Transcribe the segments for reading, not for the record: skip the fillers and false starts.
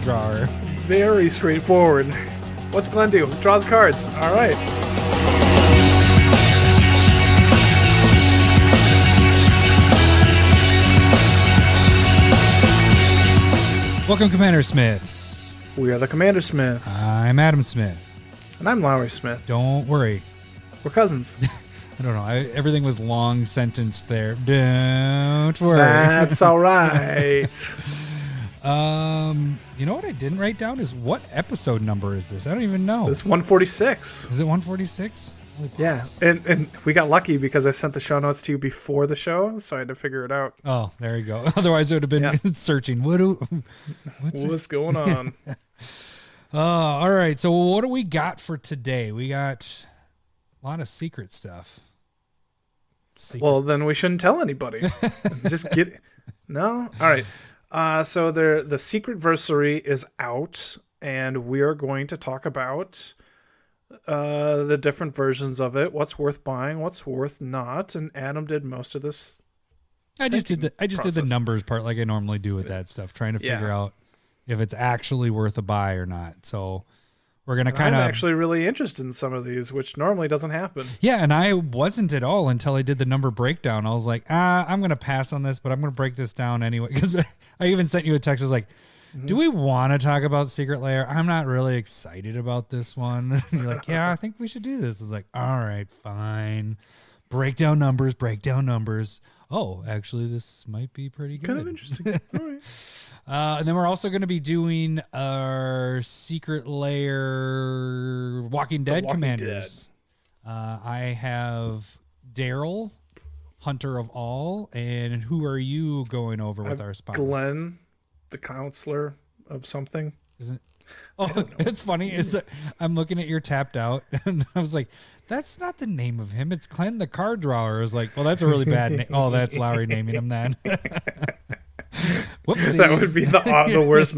drawer. Very straightforward. What's Glenn do? Draws cards. All right. Welcome, CommanderSmiths. We are the CommanderSmiths. I'm Adam Smith. And I'm Lowry Smith. Don't worry. We're cousins. I don't know. Everything was long sentenced there. Don't worry. That's all right. You know what I didn't write down is what episode number is this? I don't even know. It's 146. Is it 146? Yes. And we got lucky because I sent the show notes to you before the show, so I had to figure it out. Oh, there you go. Otherwise, it would have been searching. What's going on? All right. So what do we got for today? We got a lot of secret stuff. Well, then we shouldn't tell anybody. Just get... No? All right. So the Secretversary is out, and we are going to talk about the different versions of it, what's worth buying, what's worth not, and Adam did most of this. I just did the numbers part like I normally do with that stuff, trying to figure out if it's actually worth a buy or not. So we're gonna I'm actually really interested in some of these, which normally doesn't happen. Yeah, and I wasn't at all until I did the number breakdown. I was like, I'm gonna pass on this, but I'm gonna break this down anyway. Because I even sent you a text. I was like, do we want to talk about Secret Lair? I'm not really excited about this one. And you're like, yeah, I think we should do this. I was like, all right, fine. Break down numbers. Oh, actually, this might be pretty good. Kind of interesting. All right. And then we're also going to be doing our Secret Lair Walking Dead commanders. I have Daryl, Hunter of All, and who are you going over with our spot? Glenn, the counselor of something. Isn't? Oh, it's funny. I'm looking at your tapped out, and I was like, "That's not the name of him. It's Glenn the card drawer." I was like, "Well, that's a really bad name." Oh, that's Lowry naming him then. Whoopsies. That would be the worst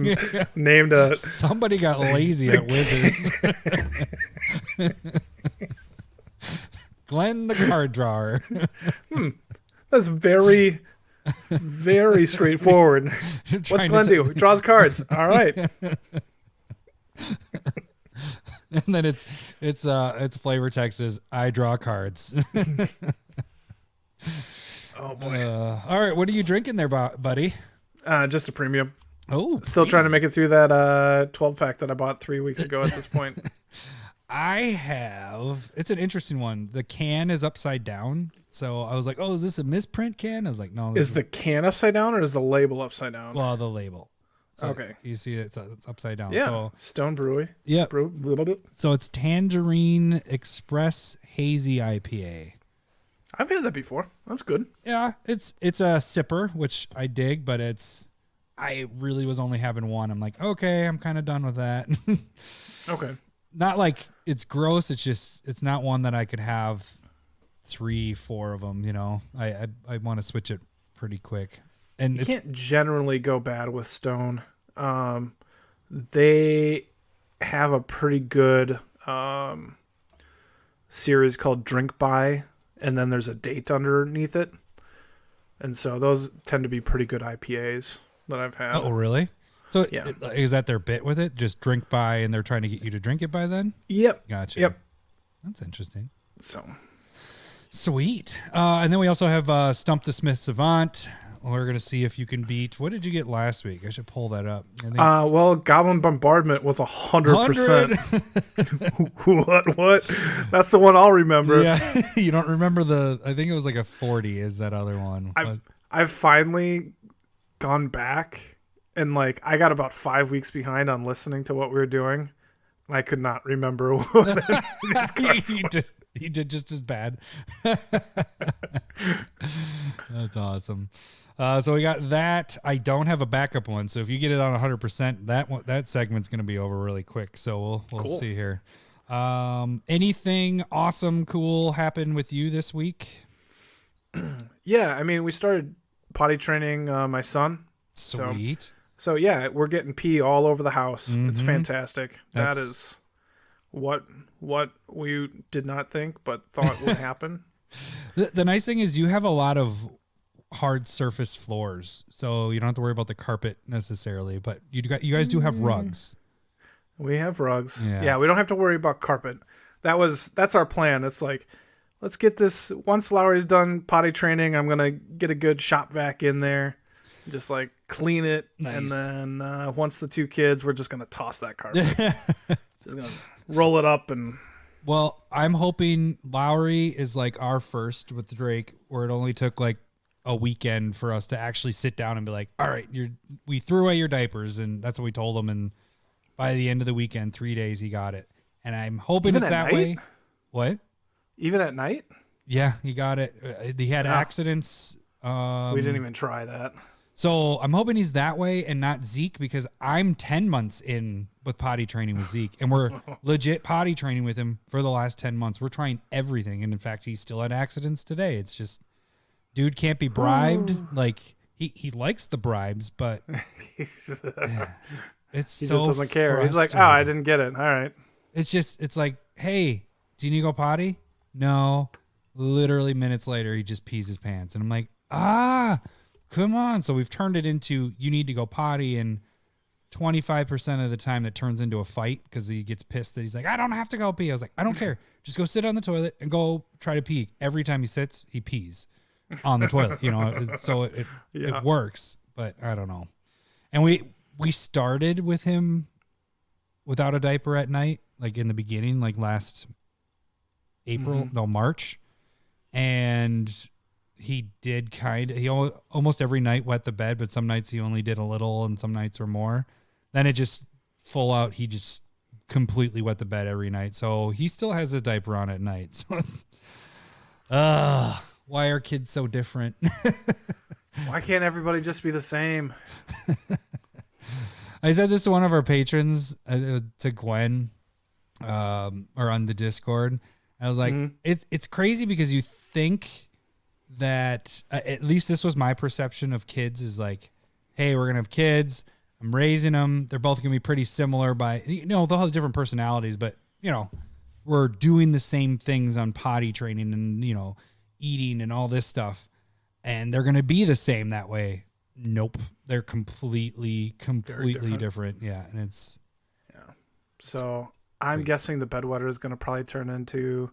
name to. Somebody got lazy at Wizards. Glenn the card drawer. That's very, very straightforward. What's Glenn do? Draws cards. All right. And then it's flavor text is I draw cards. Oh boy. All right, what are you drinking there, buddy? Just a premium. Oh, still trying to make it through that 12-pack that I bought 3 weeks ago at this point. It's an interesting one. The can is upside down. So I was like, oh, is this a misprint can? I was like, no. Is the can upside down or is the label upside down? Well, the label. So okay. You see it's upside down. Yeah. So, Stone Brewery. Yeah. Bit. So it's Tangerine Express Hazy IPA. I've had that before. That's good. Yeah, it's a sipper, which I dig, but I really was only having one. I'm like, okay, I'm kind of done with that. Okay. Not like it's gross. It's not one that I could have 3-4 of them. You know, I want to switch it pretty quick. And you can't generally go bad with Stone. They have a pretty good series called Drink By, and then there's a date underneath it. And so those tend to be pretty good IPAs that I've had. Oh, really? So yeah. Is that their bit with it? Just drink by, and they're trying to get you to drink it by then? Yep. Gotcha. Yep. That's interesting. So sweet. And then we also have Stump the Smith Savant. We're going to see if you can beat. What did you get last week? I should pull that up. Well, Goblin Bombardment was 100%. What? That's the one I'll remember. Yeah, you don't remember I think it was like a 40 is that other one. I've finally gone back and I got about 5 weeks behind on listening to what we were doing. And I could not remember what you did just as bad. That's awesome. So we got that. I don't have a backup one, so if you get it on 100%, that segment's going to be over really quick. So we'll cool. see here. Anything awesome, cool happen with you this week? Yeah, I mean, we started potty training my son. Sweet. So yeah, we're getting pee all over the house. Mm-hmm. It's fantastic. That is what we did not think, but thought would happen. The nice thing is you have a lot of hard surface floors, so you don't have to worry about the carpet necessarily. But you guys do have rugs. We have rugs. Yeah, we don't have to worry about carpet. That's our plan. It's like, let's get this. Once Lowry's done potty training, I'm gonna get a good shop vac in there, just like clean it, nice. And then once the 2 kids, we're just gonna toss that carpet. Just gonna roll it up and. Well, I'm hoping Lowry is like our first with Drake, where it only took like a weekend for us to actually sit down and be like, all right, we threw away your diapers, and that's what we told him. And by the end of the weekend, 3 days, he got it. And I'm hoping even it's that night? Way. What? Even at night? Yeah, he got it. He had accidents. We didn't even try that. So I'm hoping he's that way and not Zeke, because I'm 10 months in with potty training with Zeke, and we're legit potty training with him for the last 10 months. We're trying everything. And in fact, he still had accidents today. It's just, dude can't be bribed. Like he likes the bribes, but he so just doesn't care. He's like, oh, I didn't get it. All right. It's like, hey, do you need to go potty? No. Literally minutes later, he just pees his pants. And I'm like, come on. So we've turned it into, you need to go potty. And 25% of the time that turns into a fight because he gets pissed that he's like, I don't have to go pee. I was like, I don't care. Just go sit on the toilet and go try to pee. Every time he sits, he pees on the toilet, so it works, but I don't know. And we started with him without a diaper at night, like in the beginning, like last March. And he did he almost every night wet the bed, but some nights he only did a little and some nights were more. Then it just full out, he just completely wet the bed every night. So he still has his diaper on at night. So it's, why are kids so different? Why can't everybody just be the same? I said this to one of our patrons, to Gwen, or on the Discord. I was like, it's crazy because you think that, at least this was my perception of kids, is like, hey, we're going to have kids. I'm raising them. They're both going to be pretty similar they'll have different personalities, but, we're doing the same things on potty training and, eating and all this stuff. And they're going to be the same that way. Nope. They're completely different. Yeah. And it's. Yeah. So I'm guessing the bedwetter is going to probably turn into.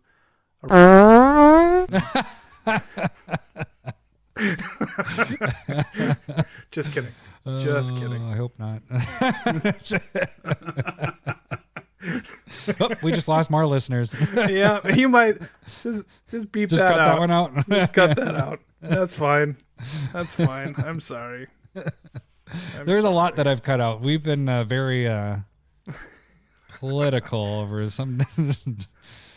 Just kidding. Just kidding. I hope not. We just lost more listeners. Yeah, you might just beep that out. Just cut that one out. Just cut that out. That's fine. That's fine. I'm sorry. There's a lot that I've cut out. We've been very political over some.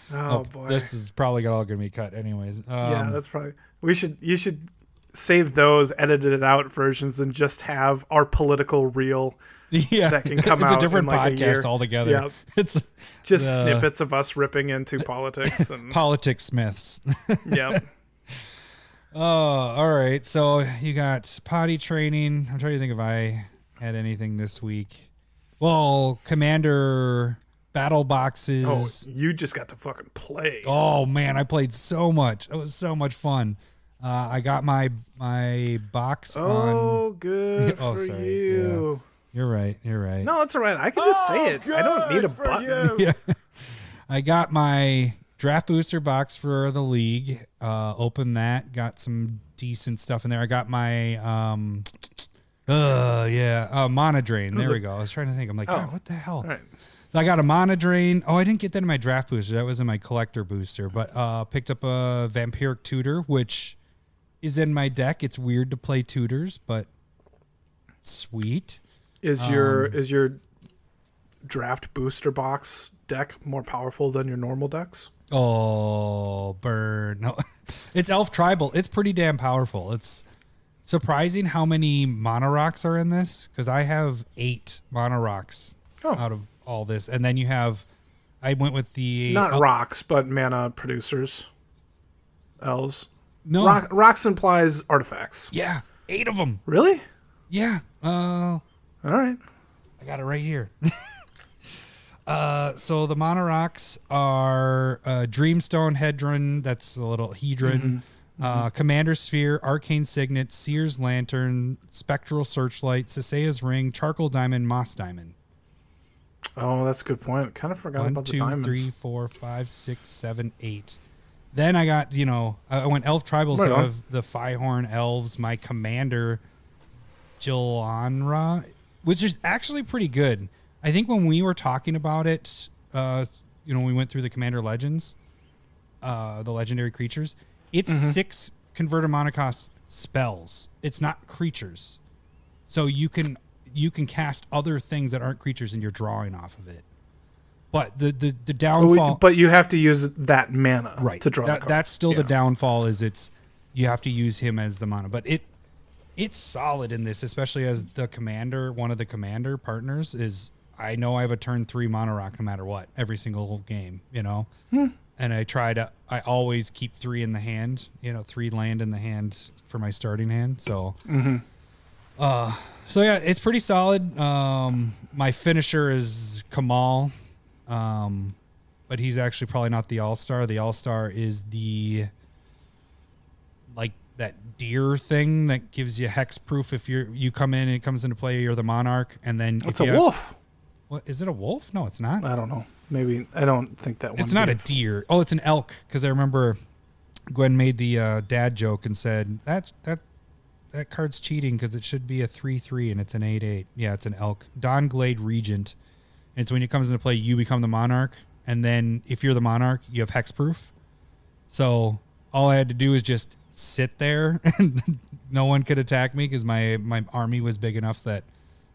Boy, this is probably all going to be cut anyways. Yeah, that's probably. You should save those edited out versions and just have our political reel. Yeah, that can come it's out a different in like podcast altogether. Yeah, it's just snippets of us ripping into politics and politics Smiths. Yeah. Oh, all right. So you got potty training. I'm trying to think if I had anything this week. Well, Commander battle boxes. Oh, you just got to fucking play. Oh man, I played so much. It was so much fun. I got my box on. Oh, good for you. Yeah. You're right. No, it's all right. I can just say it. I don't need a button. Yeah. I got my draft booster box for the league. Opened that. Got some decent stuff in there. I got my mana drain. There we go. I was trying to think. I'm like, God, what the hell? All right. So I got a mana drain. Oh, I didn't get that in my draft booster. That was in my collector booster. But picked up a vampiric tutor, which is in my deck. It's weird to play tutors, but sweet. Is your draft booster box deck more powerful than your normal decks? Oh, burn. No. It's Elf Tribal. It's pretty damn powerful. It's surprising how many Mono Rocks are in this, because I have 8 Mono Rocks out of all this. And then you have, I went with the... Not rocks, but mana producers. Elves. No. Rocks implies artifacts. Yeah, 8 of them. Really? Yeah. All right. I got it right here. So the Mono Rocks are Dreamstone Hedron. That's a little Hedron. Commander Sphere, Arcane Signet, Seer's Lantern, Spectral Searchlight, Sasea's Ring, Charcoal Diamond, Moss Diamond. Oh, that's a good point. Kind of forgot about the diamonds. 1, 2, 3, 4, 5, 6, 7, 8. Then I got, I went Elf Tribal, so I have the Firehorn Elves, my Commander, Jilonra, which is actually pretty good. I think when we were talking about it, we went through the Commander Legends, the legendary creatures. It's 6 converted mana cost spells. It's not creatures, so you can cast other things that aren't creatures, and you're drawing off of it. But the downfall. But you have to use that mana to draw. That's still the downfall. Is you have to use him as the mana, but it's solid in this, especially as the commander. One of the commander partners is. I know I have a turn 3 mono rock no matter what, every single game, and I always keep 3 in the hand, 3 land in the hand for my starting hand. So, it's pretty solid. My finisher is Kamal, but he's actually probably not the all-star. The all-star is that deer thing that gives you hex proof. If you come in and it comes into play, you're the monarch, and then it's a wolf. What is it? A wolf? No, it's not. I don't know. Maybe I don't think that one. It's not a deer. Oh, it's an elk. Because I remember Gwen made the dad joke and said that card's cheating because it should be a 3/3 and it's an 8/8. Yeah, it's an elk. Dawn Glade Regent. And it's when it comes into play, you become the monarch, and then if you're the monarch, you have hexproof. So all I had to do was just sit there, and no one could attack me because my army was big enough that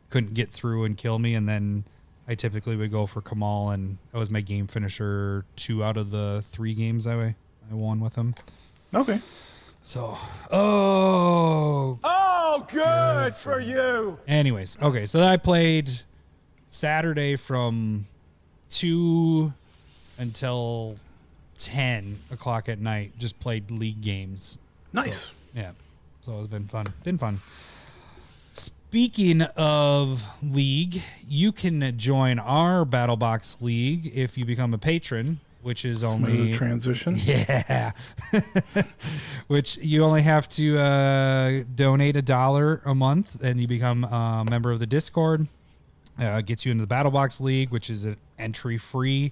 couldn't get through and kill me, and then I typically would go for Kamal, and that was my game finisher 2 out of the 3 games I won with him. Okay. So, good for you. Anyways, okay, so I played Saturday from 2 until 10 o'clock at night. Just played league games. Nice. So it's been fun. Speaking of league, you can join our BattleBox League if you become a patron, which is only transition. Yeah, which you only have to donate $1 a month, and you become a member of the Discord. Gets you into the BattleBox League, which is an entry free.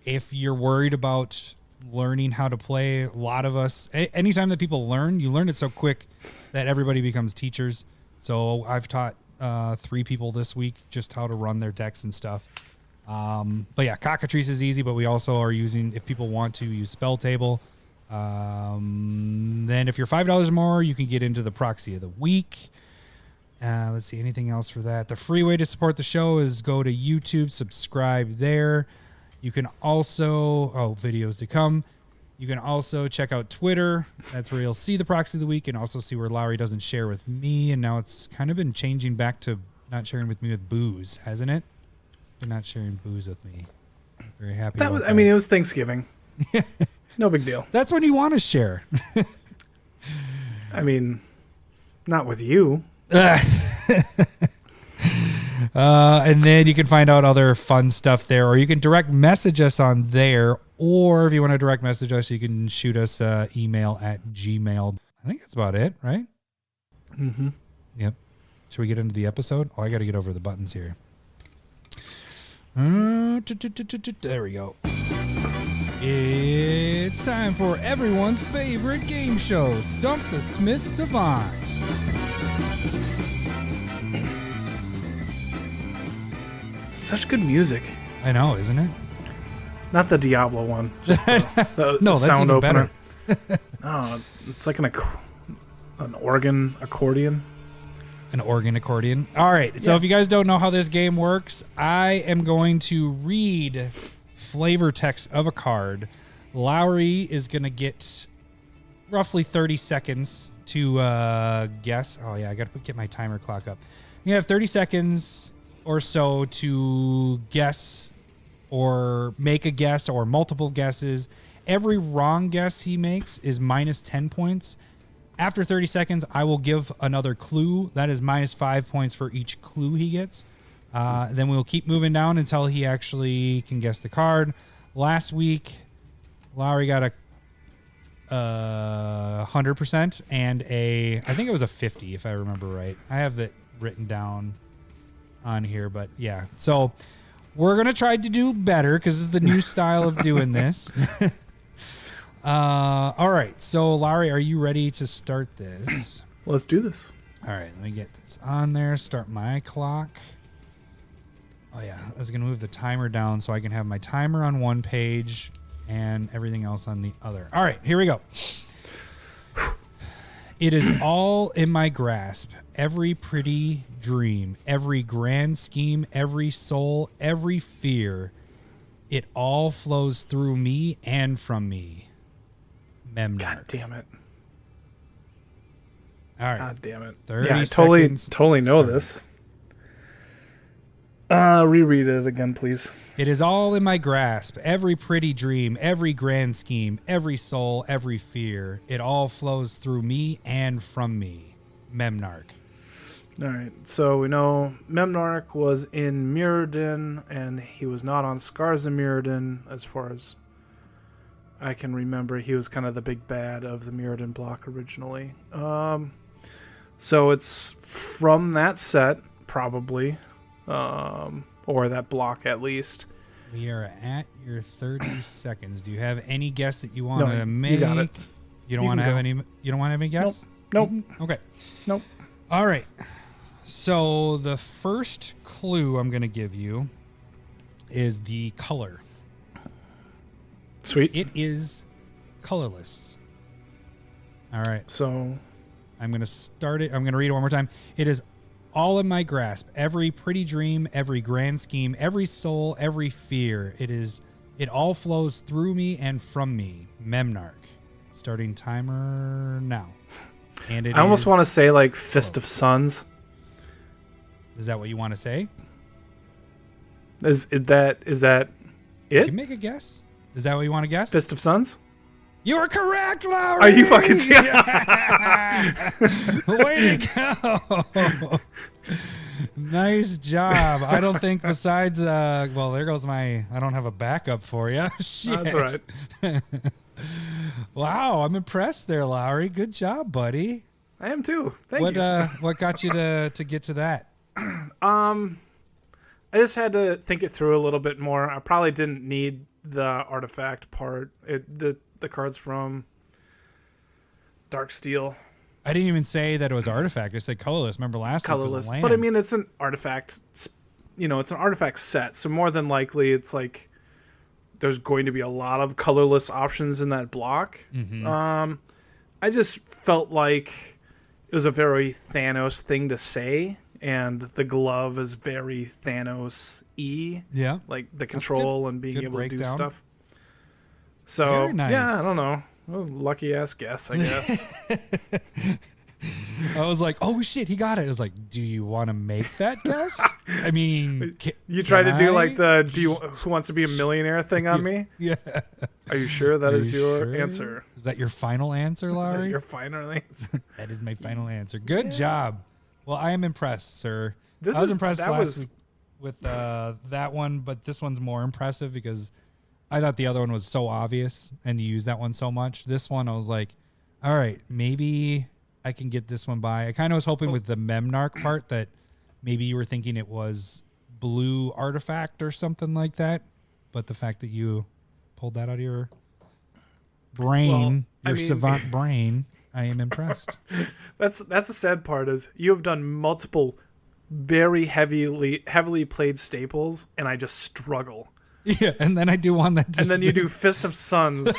If you're worried about learning how to play, a lot of us, anytime that people learn, you learn it so quick that everybody becomes teachers. So I've taught 3 people this week just how to run their decks and stuff. But yeah, Cockatrice is easy, but we also are using, if people want to, use Spell Table. Then if you're $5 more, you can get into the Proxy of the Week. Let's see, anything else for that? The free way to support the show is go to YouTube, subscribe there. You can also, videos to come. You can also check out Twitter. That's where you'll see the Proxy of the Week and also see where Lowry doesn't share with me. And now it's kind of been changing back to not sharing with me with Booze, hasn't it? You're not sharing Booze with me. Very happy about that. I mean, it was Thanksgiving. No big deal. That's when you want to share. I mean, not with you. And then you can find out other fun stuff there, or you can direct message us on there, or if you want to direct message us, you can shoot us email at Gmail. I think that's about it, right? Mm-hmm. Yep. Should we get into the episode? Oh, I got to get over the buttons here. There we go. It's time for everyone's favorite game show, Stump the Smith Savant. Such good music. I know, isn't it? Not the Diablo one. Just the no, sound that's even opener. better. Oh, it's like an organ accordion. An organ accordion. All right. So if you guys don't know how this game works, I am going to read flavor text of a card. Lowry is going to get roughly 30 seconds to guess. Oh, yeah. I got to get my timer clock up. You have 30 seconds or so to guess or make a guess or multiple guesses. Every wrong guess he makes is minus 10 points. After 30 seconds, I will give another clue. That is minus 5 points for each clue he gets. Then we'll keep moving down until he actually can guess the card. Last week, Lowry got 100% and I think it was a 50 if I remember right. I have that written down on here, but yeah. So we're going to try to do better because this is the new style of doing this. All right. So, Larry, are you ready to start this? Let's do this. All right. Let me get this on there. Start my clock. Oh, yeah. I was going to move the timer down so I can have my timer on one page and everything else on the other. All right. Here we go. It is all in my grasp. Every pretty dream, every grand scheme, every soul, every fear. It all flows through me and from me. Memnarch. God damn it. All right. God damn it. 30 yeah, I seconds totally know started. this. Reread it again, please. It is all in my grasp. Every pretty dream, every grand scheme, every soul, every fear. It all flows through me and from me. Memnarch. All right. So we know Memnarch was in Mirrodin, and he was not on Scars in Mirrodin, as far as I can remember. He was kind of the big bad of the Mirrodin block originally. So it's from that set, probably. Or that block at least. We are at your 30 seconds. Do you have any guess that you want to make? You got it. You don't want to have any. You don't want to have any guess? Nope. Okay. Nope. All right. So the first clue I'm going to give you is the color. Sweet. It is colorless. All right. So I'm going to start it. I'm going to read it one more time. It is all in my grasp. Every pretty dream, every grand scheme, every soul, every fear. It all flows through me and from me. Memnarch. Starting timer now. And I almost want to say like Fist of Suns. Is that what you want to say? Is that You it? can make a guess. Is that what you want to guess? Fist of Suns? You are correct, Lowry! Are you fucking Yeah. Way to go! Nice job. I don't think besides, well, there goes I don't have a backup for you. Shit. That's all right. Wow, I'm impressed there, Lowry. Good job, buddy. I am too. Thank you. What got you to get to that? I just had to think it through a little bit more. I probably didn't need the artifact part. The cards from Darksteel. I didn't even say that it was artifact. I said colorless. Remember last week? Colorless. But I mean, it's an artifact. It's an artifact set. So more than likely, it's like there's going to be a lot of colorless options in that block. Mm-hmm. I just felt like it was a very Thanos thing to say, and the glove is very Thanos-y. Yeah, like the control and being able to do stuff. So very nice. Yeah, I don't know. Well, lucky ass guess, I guess. I was like, "Oh shit, he got it." I was like, "Do you want to make that guess?" I mean, you tried to do like the "Who Wants to Be a Millionaire" thing on me. Yeah. Are you sure that is your answer? Is that your final answer, Larry? Is that your final answer? That is my final answer. Good job. Well, I am impressed, sir. I was impressed last week with that one, but this one's more impressive because I thought the other one was so obvious and you use that one so much. This one, I was like, all right, maybe I can get this one by. I kind of was hoping with the Memnarch part that maybe you were thinking it was blue artifact or something like that. But the fact that you pulled that out of your brain, savant brain, I am impressed. That's the sad part is you have done multiple very heavily played staples, and I just struggle. Yeah, and then I do one that. And then you do Fist of Suns,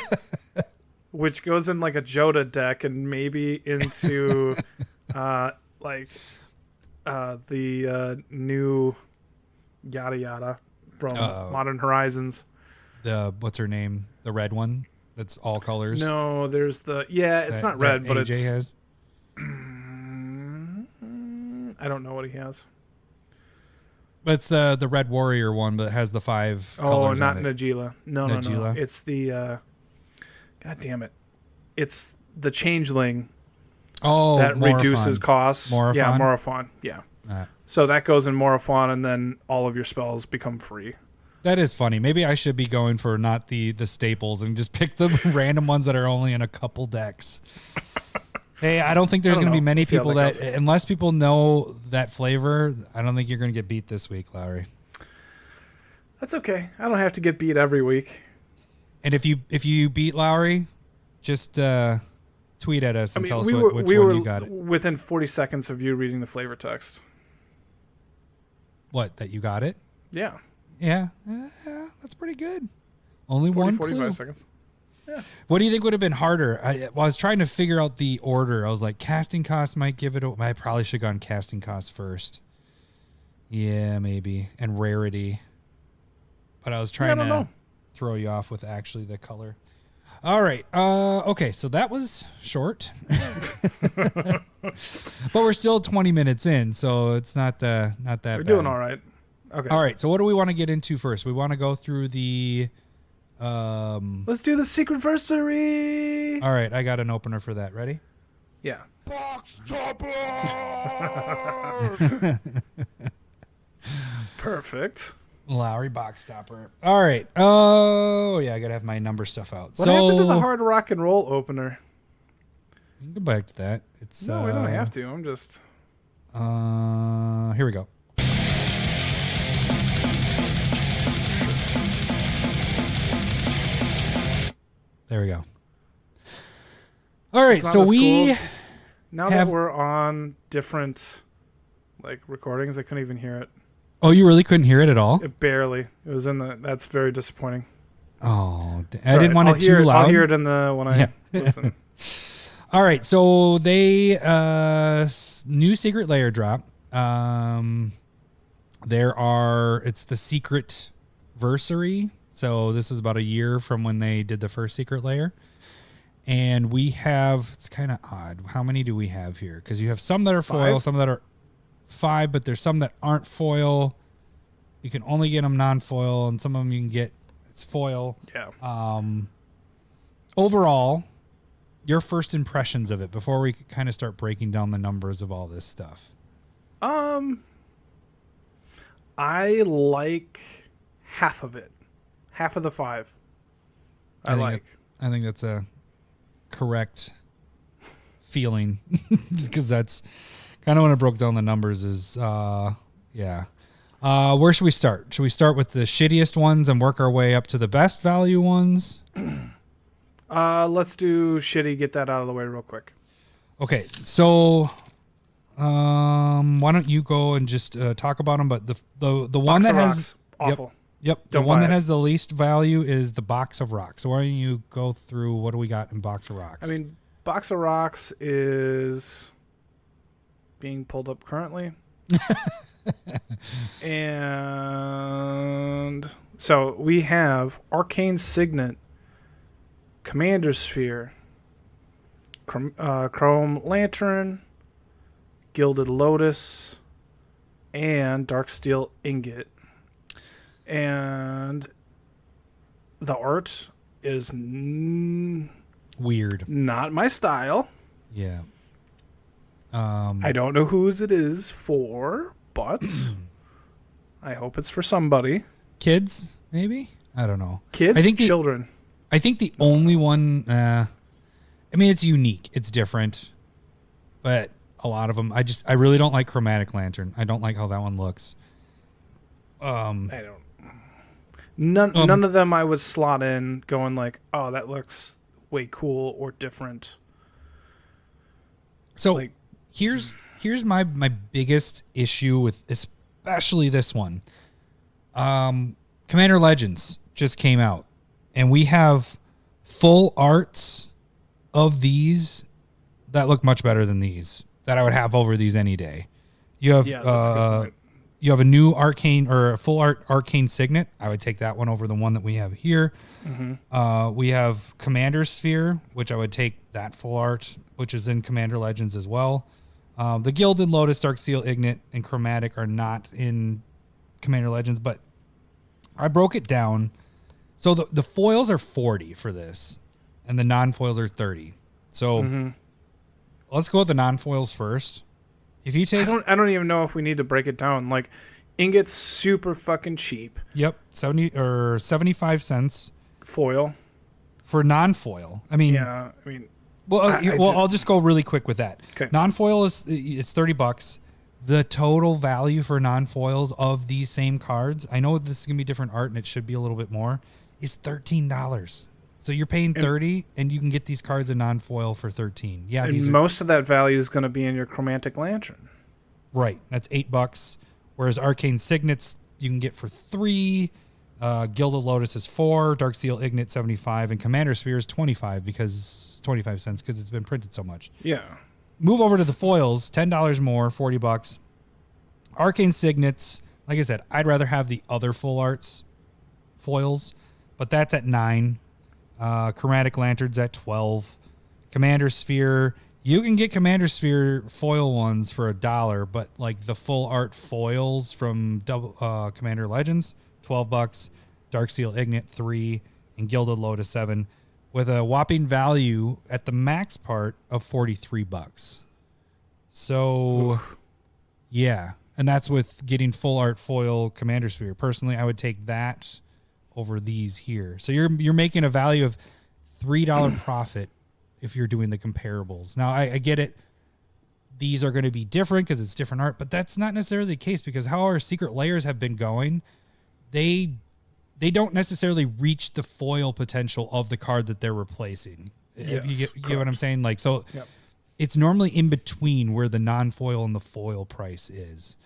which goes in like a Joda deck, and maybe into the new yada yada from Modern Horizons. What's her name? The red one that's all colors. No, there's it's not red, but AJ it's. Has. I don't know what he has. But it's the Red Warrior one, but it has the 5 colors. Oh, not on it. Najila. No. It's the God damn it. It's the Changeling. Oh, that Morophon. Reduces costs. Morophon? Yeah, Morophon. Yeah. So that goes in Morophon, and then all of your spells become free. That is funny. Maybe I should be going for not the staples and just pick the random ones that are only in a couple decks. Hey, I don't think there's going to be many people that unless people know that flavor, I don't think you're going to get beat this week, Lowry. That's okay. I don't have to get beat every week. And if you beat Lowry, just tweet at us and tell us which one you got it. Within 40 seconds of you reading the flavor text. What, that you got it? Yeah. Yeah, that's pretty good. Only 45 seconds. Yeah. What do you think would have been harder? I was trying to figure out the order. I was like, casting costs might give it away. I probably should have gone casting costs first. Yeah, maybe. And rarity. But I was trying to throw you off with actually the color. All right. Okay, so that was short. But we're still 20 minutes in, so it's not that bad. We're doing all right. Okay. All right. So what do we want to get into first? We want to go through the let's do the Secretversary. All right, I got an opener for that. Ready? Yeah. Box Topper! Perfect. Lowry box stopper. All right. Oh, yeah, I got to have my number stuff out. What happened to the hard rock and roll opener? You can go back to that. It's No, we don't have to. I'm just here we go. There we go. All right, so we cool. Now that we're on different recordings, I couldn't even hear it. Oh, you really couldn't hear it at all? It barely. It was in the. That's very disappointing. Oh, I didn't want it too loud. I'll hear it in the when I listen. All right, so they new Secret Lair drop. It's the Secretversary. So this is about a year from when they did the first Secret Lair. And we have, it's kind of odd. How many do we have here? Because you have some that are foil, some that are 5, but there's some that aren't foil. You can only get them non-foil, and some of them you can get, it's foil. Yeah. Overall, your first impressions of it before we kind of start breaking down the numbers of all this stuff. I like half of it. Half of the 5. I think that's a correct feeling because that's kind of when I broke down the numbers is, yeah. Where should we start? Should we start with the shittiest ones and work our way up to the best value ones? Let's do shitty. Get that out of the way real quick. Okay. So, why don't you go and just talk about them? But the one that has awful. Yep. The one that has the least value is the Box of Rocks. So why don't you go through what do we got in Box of Rocks? I mean, Box of Rocks is being pulled up currently. And so we have Arcane Signet, Commander Sphere, Chrome Lantern, Gilded Lotus, and Darksteel Ingot. And the art is weird. Not my style. Yeah. I don't know whose it is for, but I hope it's for somebody. Kids, maybe? I don't know. Kids? I think children. I think the only one, I mean, it's unique. It's different. But a lot of them, I really don't like Chromatic Lantern. I don't like how that one looks. I don't. None of them I would slot in going like, oh, that looks way cool or different. So here's my biggest issue with especially this one. Commander Legends just came out, and we have full arts of these that look much better than these that I would have over these any day. You have that's a good point. You have a new arcane or a full art arcane signet. I would take that one over the one that we have here. Mm-hmm. We have Commander Sphere, which I would take that full art, which is in Commander Legends as well. The Gilded Lotus, Darksteel Ignite, and Chromatic are not in Commander Legends, but I broke it down. So the foils are 40 for this, and the non-foils are 30. So let's go with the non-foils first. If you take, I don't even know if we need to break it down. Like, Ingots super fucking cheap. Yep, 75 cents Foil. for non-foil. I mean, Yeah, I mean, I'll just go really quick with that. Okay. Non-foil it's $30. The total value for non-foils of these same cards, I know this is gonna be different art and it should be a little bit more, is $13. So you're paying $30 and you can get these cards in non-foil for $13. Yeah, and most of that value is going to be in your chromatic lantern. Right, that's $8. Whereas Arcane Signets you can get for $3. Gilded Lotus is $4. Darksteel Ignite 75, and Commander Sphere is 25 because 25 cents because it's been printed so much. Yeah. Move over to the foils, $10 more, $40. Arcane Signets, like I said, I'd rather have the other full arts foils, but that's at $9. Chromatic Lanterns at $12. Commander Sphere, you can get Commander Sphere foil ones for $1, but like the full art foils from Commander Legends, $12. Darksteel Ignite $3, and Gilded Lotus $7, with a whopping value at the max part of $43. So, oof. Yeah, and that's with getting full art foil Commander Sphere. Personally, I would take that over these here. So you're making a value of $3 profit if you're doing the comparables. Now I get it. These are going to be different because it's different art, but that's not necessarily the case because how our Secret Lairs have been going, they don't necessarily reach the foil potential of the card that they're replacing. Yes, if you get what I'm saying? Like, so yep. It's normally in between where the non-foil and the foil price is.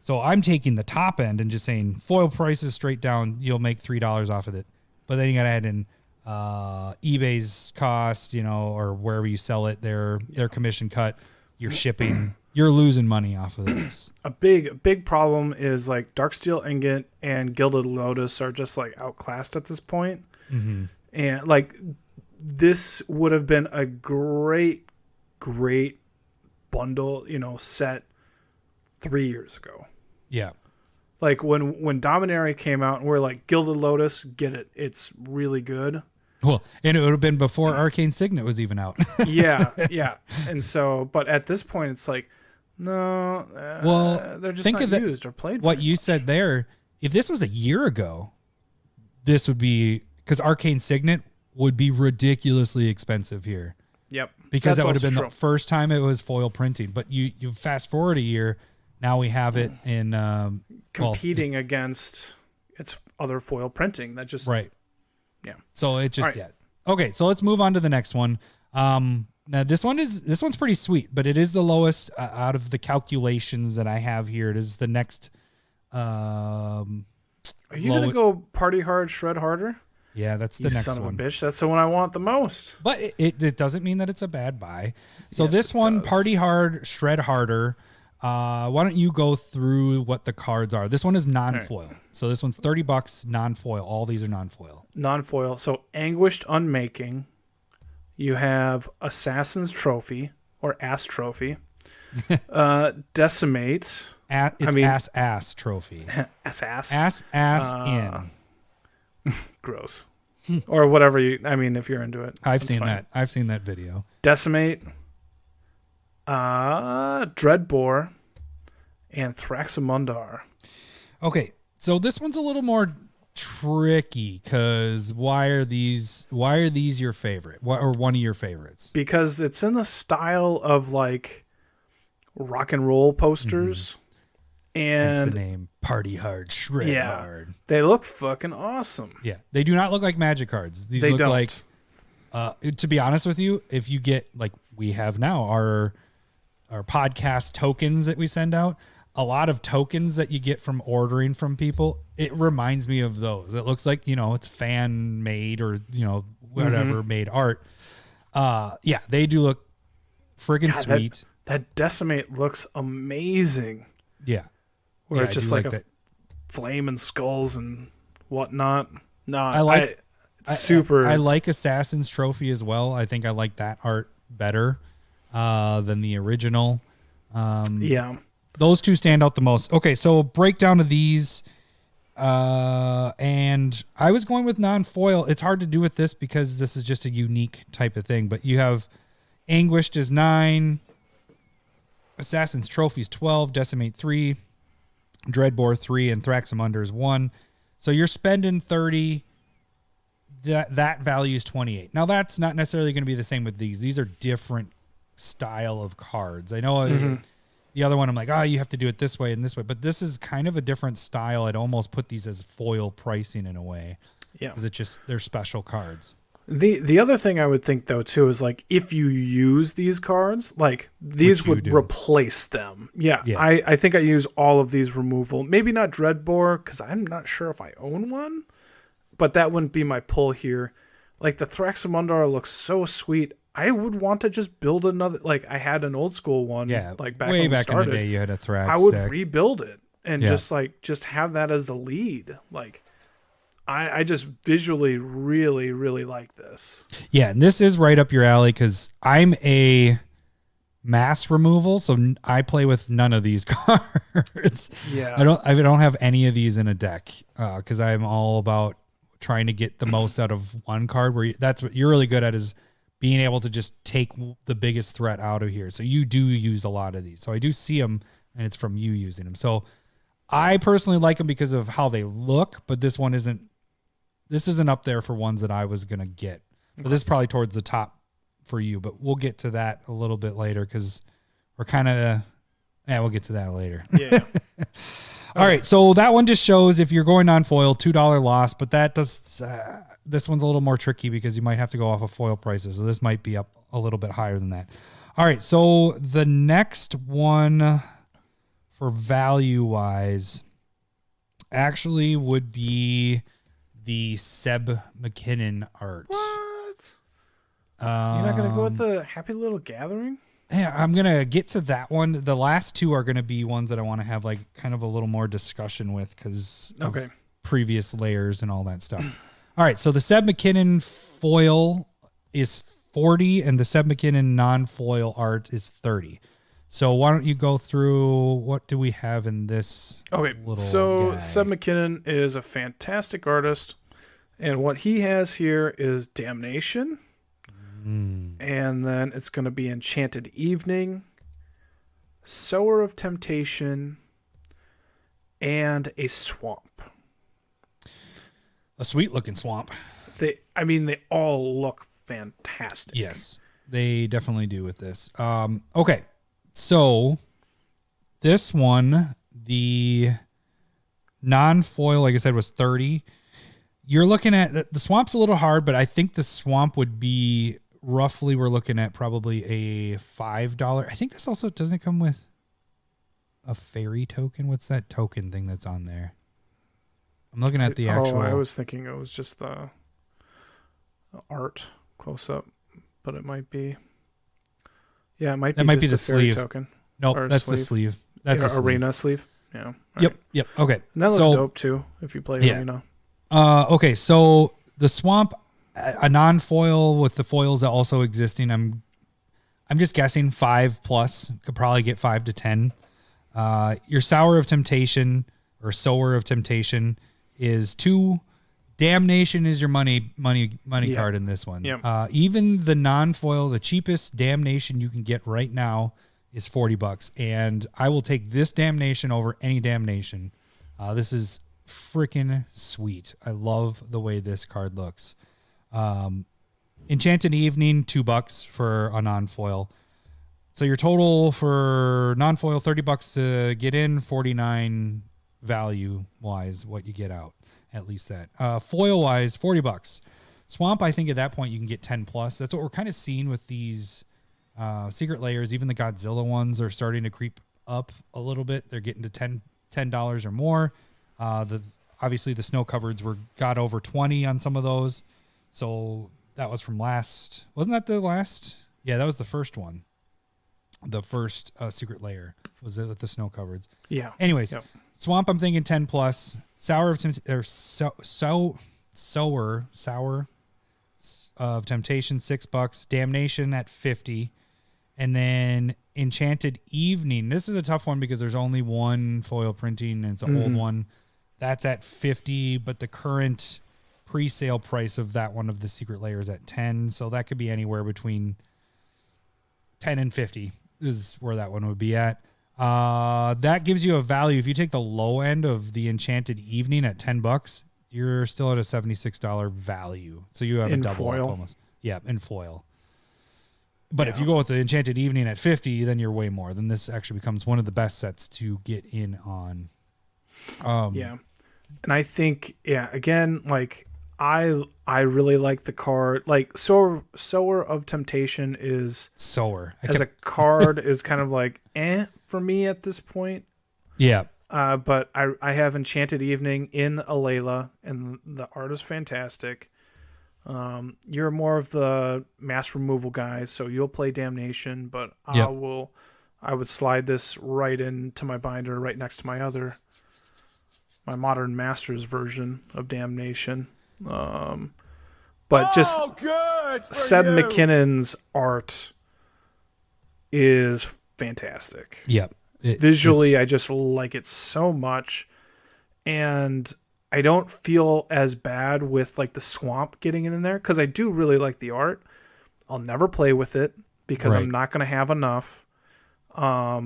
So I'm taking the top end and just saying foil prices straight down, you'll make $3 off of it. But then you got to add in eBay's cost, or wherever you sell it, their commission cut, your shipping. You're losing money off of this. A big problem is like Darksteel Ingot and Gilded Lotus are just like outclassed at this point. Mm-hmm. And like this would have been a great bundle, set 3 years ago. Yeah. Like when Dominaria came out and we're like, Gilded Lotus, get it. It's really good. Well, and it would have been before Arcane Signet was even out. Yeah. And so, but at this point, it's like, no, they're just think not of used or played. What you said there, if this was a year ago, this would be, because Arcane Signet would be ridiculously expensive here. Yep. Because that would have been the first time it was foil printing. But you fast forward a year, now we have it in competing against its other foil printing. That just right. Yeah. So it just Okay, so let's move on to the next one. Now this one's pretty sweet, but it is the lowest out of the calculations that I have here. It is the next. Are you gonna go party hard, shred harder? Yeah, that's the next son of one. a bitch. That's the one I want the most. But it doesn't mean that it's a bad buy. So yes, this one, does. Party hard, shred harder. Why don't you go through what the cards are? This one is non-foil. Right. So this one's $30 non-foil. All these are non-foil. Non-foil. So Anguished Unmaking. You have Assassin's Trophy or Ass Trophy. Decimate. Ass Trophy. Ass in. Gross. Or whatever if you're into it. I've seen that. I've seen that video. Decimate. Dreadbore. And Thraxamundar. Okay, so this one's a little more tricky because why are these your favorite or one of your favorites? Because it's in the style of like rock and roll posters. Mm-hmm. And hence the name Party Hard, Shred Hard. They look fucking awesome. Yeah. They do not look like Magic cards. These look like to be honest with you, if you get like we have now our podcast tokens that we send out, a lot of tokens that you get from ordering from people, it reminds me of those. It looks like, it's fan made or, whatever made art. Yeah, they do look friggin' sweet. That Decimate looks amazing. Yeah. Where it's just like a flame and skulls and whatnot. No, I like super. I like Assassin's Trophy as well. I think I like that art better than the original. Yeah. Those two stand out the most. Okay, so breakdown of these. And I was going with non-foil. It's hard to do with this because this is just a unique type of thing. But you have Anguished is 9. Assassin's Trophy is 12. Decimate 3. Dreadbore 3, and Thraxamunders 1. So you're spending 30. That value is 28. Now that's not necessarily going to be the same with these. These are different style of cards. I know the other one I'm like, you have to do it this way and this way, but this is kind of a different style. I'd almost put these as foil pricing in a way. Yeah. Because they're special cards. The other thing I would think though too is like if you use these cards, like these would replace them. Yeah. I think I use all of these removal. Maybe not Dreadbore because I'm not sure if I own one, but that wouldn't be my pull here. Like the Thraxamundar looks so sweet. I would want to just build another. Like I had an old school one. Yeah. Like way back in the day, you had a Thrax. I would rebuild it and just have that as the lead. Like. I just visually really, really like this. Yeah, and this is right up your alley because I'm a mass removal, so I play with none of these cards. Yeah, I don't have any of these in a deck because I'm all about trying to get the most out of one card. That's what you're really good at is being able to just take the biggest threat out of here. So you do use a lot of these. So I do see them, and it's from you using them. So I personally like them because of how they look, but this one isn't. This isn't up there for ones that I was going to get. But this is probably towards the top for you, but we'll get to that a little bit later because we're kind of, we'll get to that later. Yeah. All right. So that one just shows if you're going on foil, $2 loss, but that does, this one's a little more tricky because you might have to go off of foil prices. So this might be up a little bit higher than that. All right. So the next one for value wise actually would be the Seb McKinnon art. What? You're not going to go with the Happy Little Gathering? Yeah, I'm going to get to that one. The last two are going to be ones that I want to have like kind of a little more discussion with because of previous layers and all that stuff. All right, so the Seb McKinnon foil is 40 and the Seb McKinnon non-foil art is 30. So why don't you go through what do we have in this? Okay, so guy? Seb McKinnon is a fantastic artist, and what he has here is Damnation, and then it's going to be Enchanted Evening, Sower of Temptation, and a Swamp. A sweet-looking swamp. They all look fantastic. Yes, they definitely do with this. Okay. So this one, the non-foil, like I said, was 30. You're looking at the swamp's a little hard, but I think the swamp would be roughly, we're looking at probably a $5. I think this also doesn't come with a fairy token. What's that token thing that's on there? I'm looking at the actual. I was thinking it was just the art close up, but it might be. Yeah, it might be. That might be the sleeve token. Nope, that's the sleeve. That's the arena sleeve. Yeah. Yep. Okay. And that looks dope too if you play arena. Okay, so the swamp, a non-foil with the foils that also existing. I'm just guessing 5+. Could probably get 5 to 10. Your Sower of Temptation or Sower of Temptation is 2. Damnation is your money card in this one. Yep. Even the non-foil, the cheapest Damnation you can get right now is $40, and I will take this Damnation over any Damnation. This is freaking sweet. I love the way this card looks. Enchanted Evening, $2 for a non-foil. So your total for non-foil, $30 to get in, $49 value-wise what you get out. At least that. Foil-wise, $40. Swamp, I think at that point you can get 10+. That's what we're kind of seeing with these secret layers. Even the Godzilla ones are starting to creep up a little bit. They're getting to $10 or more. Obviously the snow cupboards got over 20 on some of those. So that was from last. Wasn't that the last? Yeah, that was the first one. The first secret layer was it with the snow cupboards. Yeah. Anyways, Swamp, I'm thinking 10+. Sour of Temptation, $6. Damnation at 50, and then Enchanted Evening. This is a tough one because there's only one foil printing and it's an old one. That's at 50, but the current pre-sale price of that one of the secret layer is at 10, so that could be anywhere between 10 and 50 is where that one would be at. That gives you a value. If you take the low end of the Enchanted Evening at $10, you're still at a $76 value. So you have in a double foil. up almost. Yeah, in foil. But if you go with the Enchanted Evening at $50, then you're way more. Then this actually becomes one of the best sets to get in on. Yeah. And I think, again, like I really like the card. Like Sower of Temptation is as a card is kind of like for me at this point. Yeah. But I have Enchanted Evening in Alayla, and the art is fantastic. You're more of the mass removal guy, so you'll play Damnation, but I would slide this right into my binder right next to my Modern Masters version of Damnation. But just Seb McKinnon's art is fantastic. Yep. Visually, I just like it so much. And I don't feel as bad with like the swamp getting in there because I do really like the art. I'll never play with it because I'm not going to have enough. But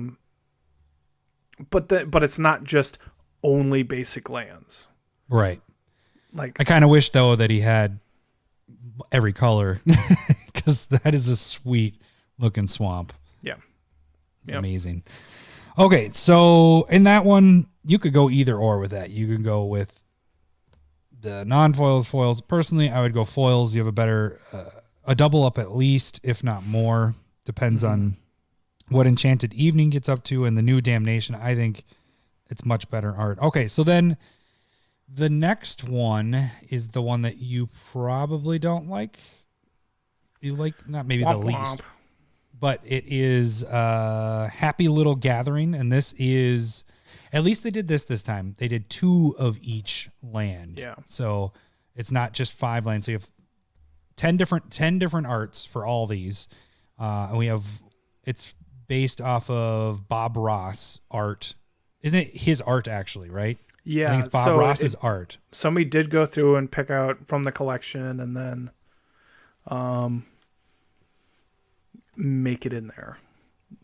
it's not just only basic lands. Right. Like I kind of wish though that he had every color because that is a sweet looking swamp. Yeah. It's amazing. Okay, so in that one, you could go either or with that. You could go with the non-foils, foils. Personally, I would go foils. You have a better, a double up at least, if not more. Depends on what Enchanted Evening gets up to and the new Damnation. I think it's much better art. Okay, so then the next one is the one that you probably don't like. You like, not maybe the least. But it is Happy Little Gathering, and this is, at least they did this time. They did 2 of each land. Yeah. So it's not just 5 lands. So you have 10 different arts for all these. And we have, it's based off of Bob Ross art. Isn't it his art actually, right? Yeah. I think it's Bob Ross's art. Somebody did go through and pick out from the collection and then make it in there.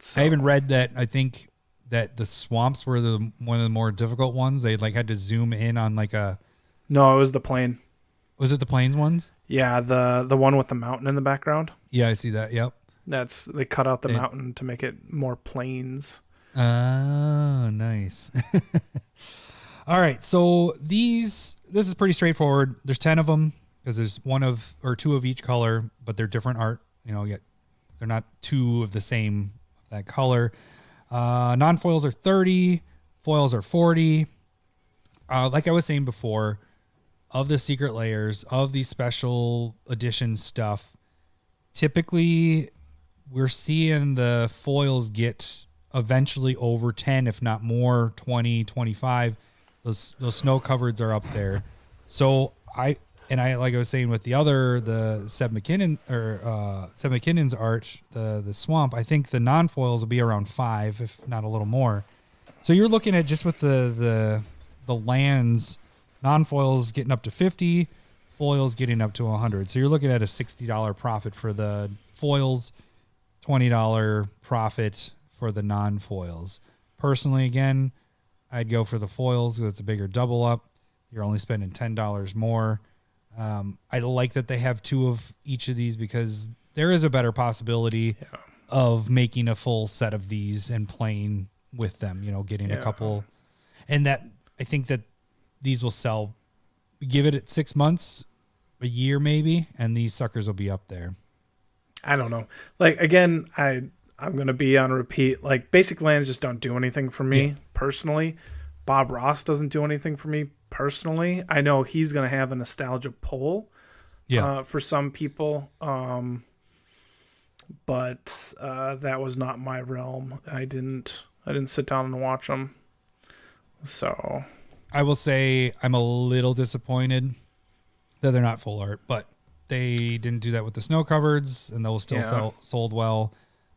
So. I even read that I think that the swamps were one of the more difficult ones. They like had to zoom in on like a. No, it was the plain. Was it the plains ones? Yeah, the one with the mountain in the background. Yeah, I see that. Yep. They cut out the mountain to make it more plains. Oh, nice. All right, so this is pretty straightforward. There's 10 of them because there's 2 of each color, but they're different art. Yet they're not 2 of the same that color. Non-foils are 30, foils are 40. Like I was saying before, of the secret layers, of the special edition stuff, typically we're seeing the foils get eventually over 10, if not more, 20, 25. Those snow covereds are up there. So I like I was saying with the Seb McKinnon's art, the swamp, I think the non-foils will be around 5, if not a little more. So you're looking at just with the lands, non-foils getting up to 50, foils getting up to 100. So you're looking at a $60 profit for the foils, $20 profit for the non-foils. Personally, again, I'd go for the foils because it's a bigger double up. You're only spending $10 more. I like that they have 2 of each of these because there is a better possibility of making a full set of these and playing with them, getting a couple. And that I think that these will sell, give it 6 months, a year maybe, and these suckers will be up there. I don't know. Like, again, I'm going to be on repeat. Like, basic lands just don't do anything for me personally. Bob Ross doesn't do anything for me personally. I know he's going to have a nostalgia pull for some people. But that was not my realm. I didn't sit down and watch them. So I will say I'm a little disappointed that they're not full art, but they didn't do that with the snow covereds, and those still sold well.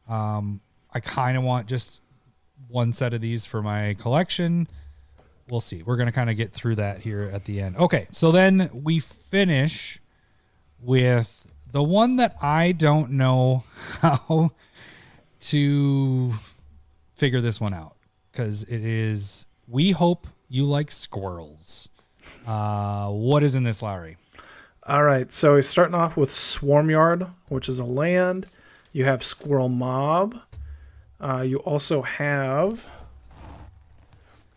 I kind of want just one set of these for my collection. We'll see. We're going to kind of get through that here at the end. Okay, so then we finish with the one that I don't know how to figure this one out. because it is We Hope You Like Squirrels. What is in this, Larry? All right, so he's starting off with Swarmyard, which is a land. You have Squirrel Mob. You also have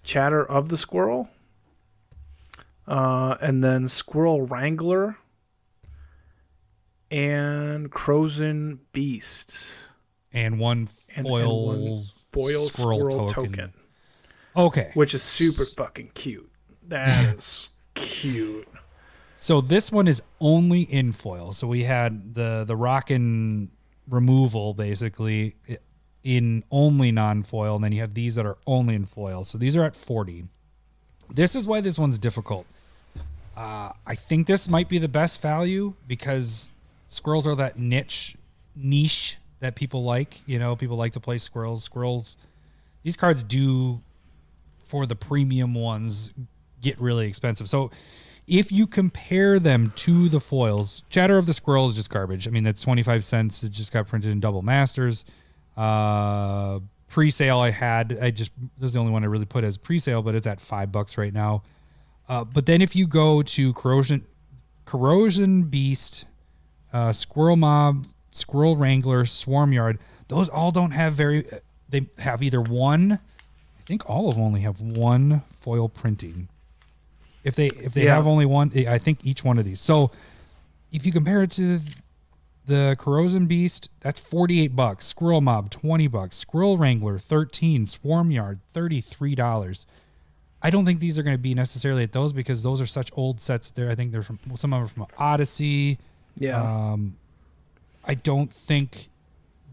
Chatter of the Squirrel. And then Squirrel Wrangler. And Crozen Beast. And one foil, squirrel token. Okay. Which is super fucking cute. That is cute. So this one is only in foil. So we had the rockin' removal basically in only non-foil, and then you have these that are only in foil. So these are at 40. This is why this one's difficult. I think this might be the best value because squirrels are that niche that people like. You know, people like to play squirrels. Squirrels, these cards do, for the premium ones, get really expensive. So if you compare them to the foils, Chatter of the Squirrel is just garbage. I mean, that's 25 cents. It just got printed in double masters. Pre-sale this is the only one I really put as pre-sale, but it's at $5 right now. But then if you go to Corrosion Beast, Squirrel Mob, Squirrel Wrangler, Swarmyard, those all don't have they have either one, I think all of them only have one foil printing. If they have only one, I think each one of these. So if you compare it to the Corrosion Beast, that's $48. Squirrel Mob, $20. Squirrel Wrangler, $13. Swarmyard, $33. I don't think these are going to be necessarily at those because those are such old sets. I think they're some of them are from Odyssey. Yeah. I don't think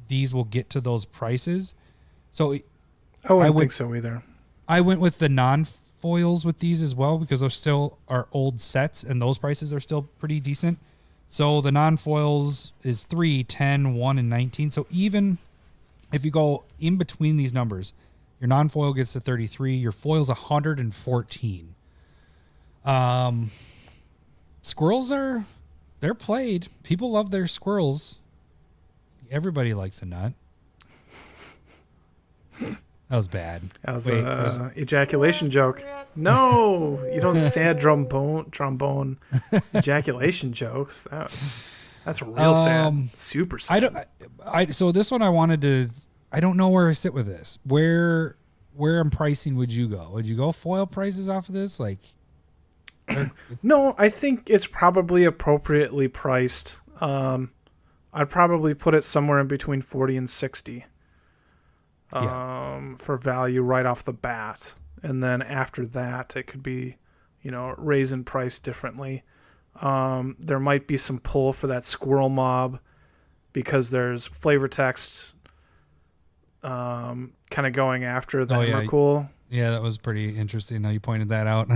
these will get to those prices. So I wouldn't think so either. I went with the non-foils with these as well because those still are old sets and those prices are still pretty decent. So the non-foils is 3, 10, 1, and 19. So even if you go in between these numbers, your non-foil gets to 33. Your foil's 114. Squirrels they're played. People love their squirrels. Everybody likes a nut. That was bad. That was an ejaculation joke. No, you don't sad trombone ejaculation jokes. That's real sad. Super sad. So this one I don't know where I sit with this. Where in pricing would you go? Would you go foil prices off of this? No, I think it's probably appropriately priced. I'd probably put it somewhere in between 40 and 60 for value right off the bat. And then after that, it could be, raise in price differently. There might be some pull for that Squirrel Mob because there's flavor text kind of going after the Emrakul. Yeah, that was pretty interesting how you pointed that out.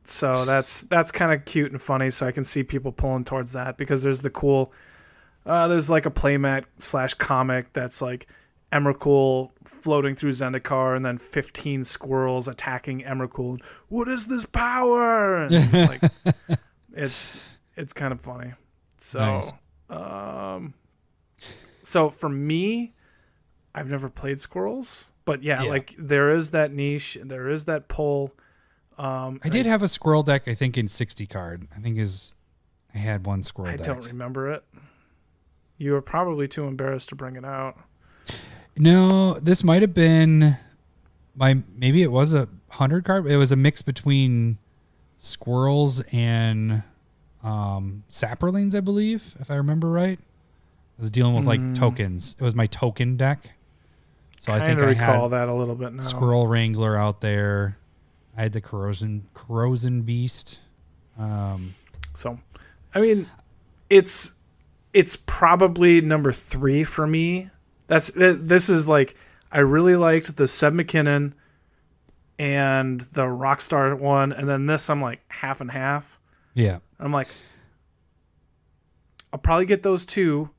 So that's kind of cute and funny. So I can see people pulling towards that because there's the cool. There's like a playmat / comic that's like Emrakul floating through Zendikar and then 15 squirrels attacking Emrakul. What is this power? And it's kind of funny. So, nice. So for me, I've never played squirrels, but there is that niche, there is that pull. I did have a squirrel deck, I think in 60 card. I had one squirrel deck. I don't remember it. You were probably too embarrassed to bring it out. No, this might have been maybe it was a 100 card. It was a mix between squirrels and sapperlings, I believe, if I remember right. I was dealing with tokens. It was my token deck. So I think I recall that a little bit now. Squirrel Wrangler out there. I had the Corrosion Beast. So, I mean, it's probably number 3 for me. This is like, I really liked the Seb McKinnon and the Rockstar one, and then this I'm like half and half. Yeah. I'm like, I'll probably get those two,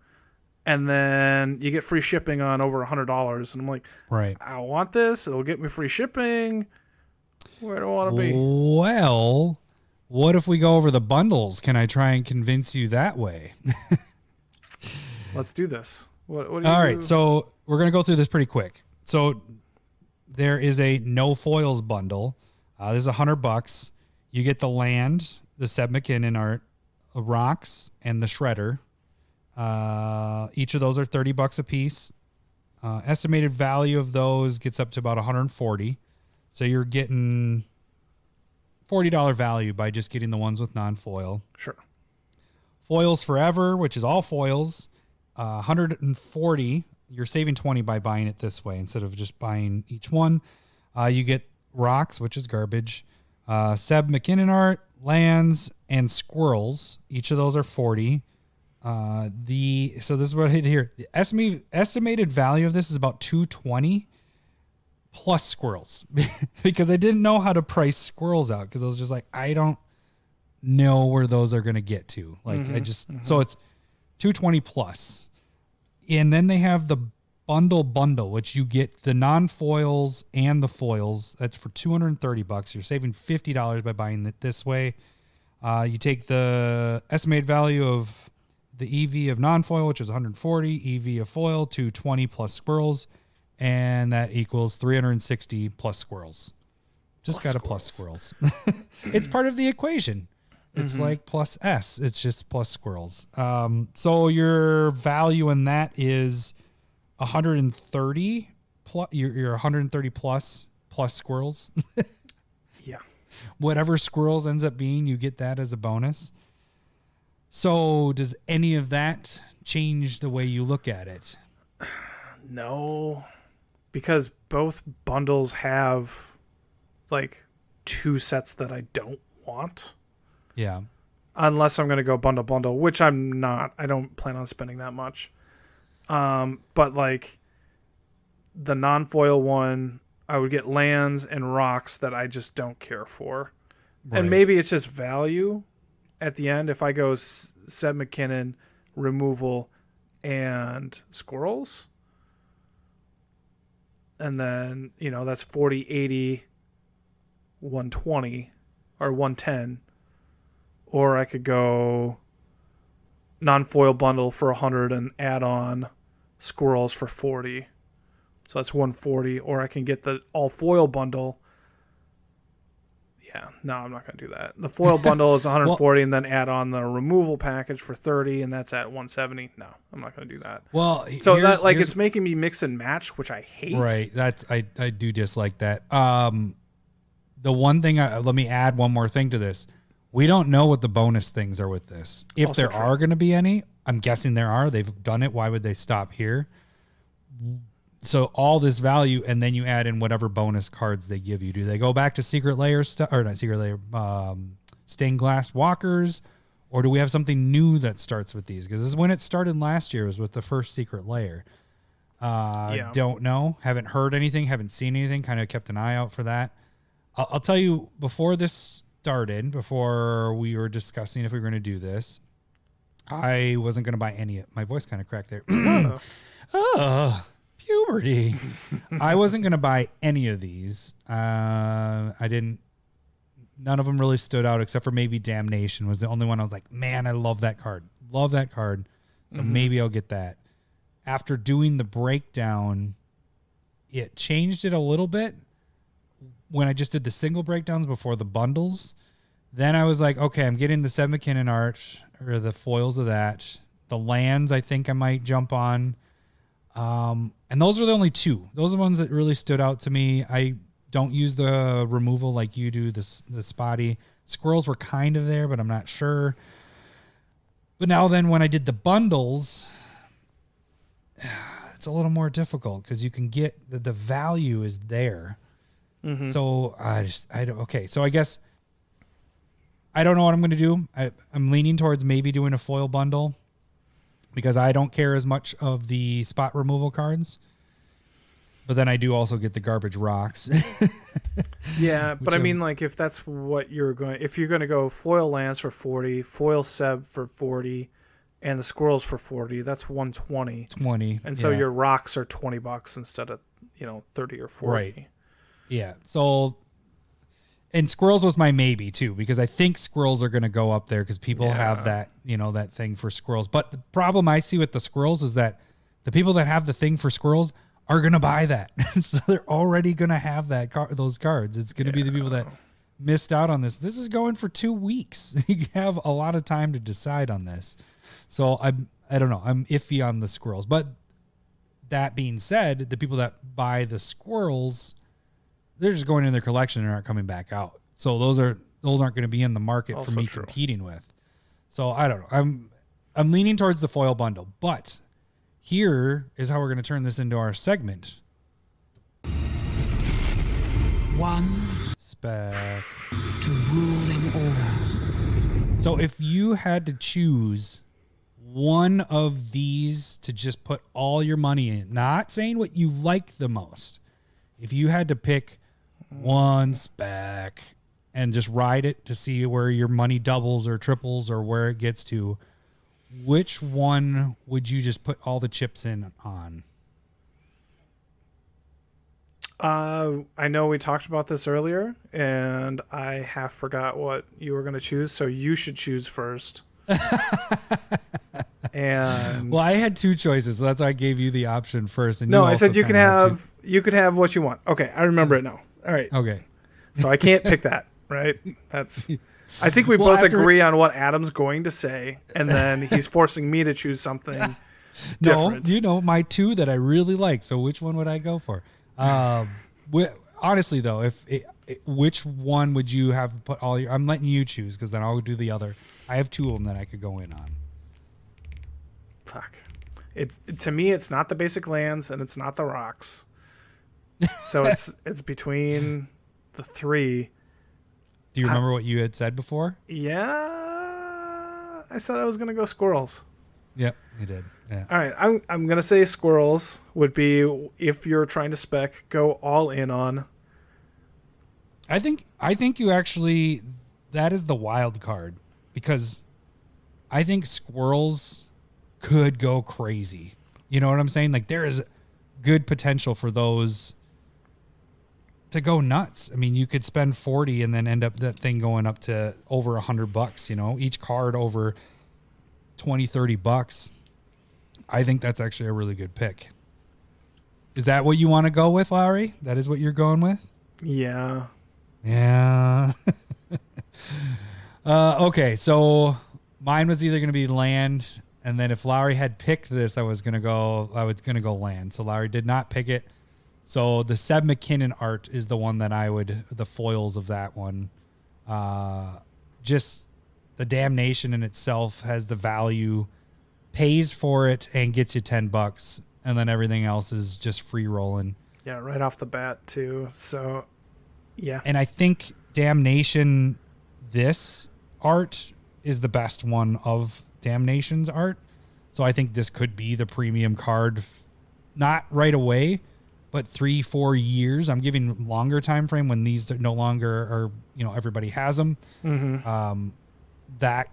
and then you get free shipping on over $100, and I'm like, right, I want this. It'll get me free shipping. Where do I want to be? Well, what if we go over the bundles? Can I try and convince you that way? Let's do this. What do you All do? right, so we're going to go through this pretty quick. So there is a no foils bundle. This is $100. You get the land, the Seb McKinnon art, rocks, and the shredder. Each of those are $30 a piece. Estimated value of those gets up to about $140. So you're getting $40 value by just getting the ones with non-foil. Sure. Foils forever, which is all foils, $140. You're saving $20 by buying it this way instead of just buying each one. You get rocks, which is garbage. Seb McKinnon art, lands, and squirrels. Each of those are $40. So this is what I hit here. The estimated value of this is about $220 plus squirrels because I didn't know how to price squirrels out because I was just like, I don't know where those are going to get to. Like so it's $220 plus. And then they have the bundle, which you get the non-foils and the foils. That's for $230. You're saving $50 by buying it this way. You take the estimated value of the EV of non-foil, which is 140, EV of foil, 220 plus squirrels, and that equals 360 plus squirrels. Just got a plus squirrels. It's part of the equation. It's like plus S. It's just plus squirrels. So your value in that is 130 plus. You're 130 plus squirrels. Yeah. Whatever squirrels ends up being, you get that as a bonus. So does any of that change the way you look at it? No, because both bundles have like 2 sets that I don't want. Yeah. Unless I'm going to go bundle, which I'm not. I don't plan on spending that much. But like the non-foil one, I would get lands and rocks that I just don't care for. Right. And maybe it's just value at the end. If I go Seb McKinnon, removal, and squirrels, and then, that's 40, 80, 120, or 110. Or I could go non-foil bundle for 100 and add on squirrels for 40. So that's 140. Or I can get the all foil bundle. Yeah, no, I'm not going to do that. The foil bundle is 140 and then add on the removal package for 30 and that's at 170. No, I'm not going to do that. Well, so it's making me mix and match, which I hate. Right. I do dislike that. The one thing, let me add one more thing to this. We don't know what the bonus things are with this. If also there are going to be any, I'm guessing there are. They've done it. Why would they stop here? So all this value, and then you add in whatever bonus cards they give you. Do they go back to Secret Lair stuff, or not Secret Lair, stained glass walkers, or do we have something new that starts with these? Because this is when it started last year. Was with the first Secret Lair. Don't know. Haven't heard anything. Haven't seen anything. Kind of kept an eye out for that. I'll tell you, before this started, before we were discussing if we were going to do this, I wasn't going to buy any. My voice kind of cracked there. Puberty. I wasn't going to buy any of these. I didn't. None of them really stood out except for maybe Damnation was the only one I was like, man, I love that card. Love that card. So maybe I'll get that. After doing the breakdown, it changed it a little bit. When I just did the single breakdowns before the bundles, then I was like, okay, I'm getting the Seb McKinnon art or the foils of that. The lands, I think I might jump on. And those are the only 2. Those are the ones that really stood out to me. I don't use the removal like you do, the spotty. Squirrels were kind of there, but I'm not sure. But now then when I did the bundles, it's a little more difficult because you can get the value is there. So so I guess I don't know what I'm going to do. I'm leaning towards maybe doing a foil bundle because I don't care as much of the spot removal cards. But then I do also get the garbage rocks. Yeah, but I mean, like, if that's what if you're going to go foil lands for 40, foil Seb for 40, and the squirrels for 40, that's 120. And so your rocks are $20 instead of, 30 or 40. Right. Yeah. So, and squirrels was my maybe too, because I think squirrels are going to go up there because people have that, that thing for squirrels. But the problem I see with the squirrels is that the people that have the thing for squirrels are going to buy that. So they're already going to have those cards. It's going to be the people that missed out on this. This is going for 2 weeks. You have a lot of time to decide on this. So I don't know. I'm iffy on the squirrels. But that being said, the people that buy the squirrels, they're just going in their collection and aren't coming back out. So those aren't going to be in the market also for me true. Competing with. So I don't know. I'm leaning towards the foil bundle, but here is how we're going to turn this into our segment. One Spec to rule them all. So if you had to choose one of these to just put all your money in, not saying what you like the most, if you had to pick one spec and just ride it to see where your money doubles or triples or where it gets to, which one would you just put all the chips in on? I know we talked about this earlier, and I half forgot what you were going to choose, so you should choose first. And well, I had two choices, so that's why I gave you the option first. And no, you I said also you could have what you want. Okay, I remember it now. All right. Okay. So I can't pick that, right? That's. I think we both agree on what Adam's going to say, and then he's forcing me to choose something different. No, you know my two that I really like. So which one would I go for? Honestly, though, which one would you have put all your? I'm letting you choose because then I'll do the other. I have two of them that I could go in on. Fuck. To me, it's not the basic lands and it's not the rocks. So it's between the three. Do you remember what you had said before? Yeah, I said I was gonna go squirrels. Yep, you did. Yeah. All right, I'm gonna say squirrels would be if you're trying to spec, go all in on. I think you actually, that is the wild card, because I think squirrels could go crazy. You know what I'm saying? Like there is good potential for those to go nuts. I mean, you could spend 40 and then end up that thing going up to over $100, you know, each card over 20, 30 bucks. I think that's actually a really good pick. Is that what you want to go with, Lowry? That is what you're going with? Yeah. Yeah. Okay. So mine was either going to be land. And then if Lowry had picked this, I was going to go land. So Lowry did not pick it. So the Seb McKinnon art is the one that the foils of that one. Just the damnation in itself has the value, pays for it, and gets you $10. And then everything else is just free rolling. Yeah, right off the bat too. So, yeah. And I think Damnation, this art is the best one of Damnation's art. So I think this could be the premium card, not right away, but 3-4 years. I'm giving longer time frame when these are no longer are, you know, everybody has them. Mm-hmm. That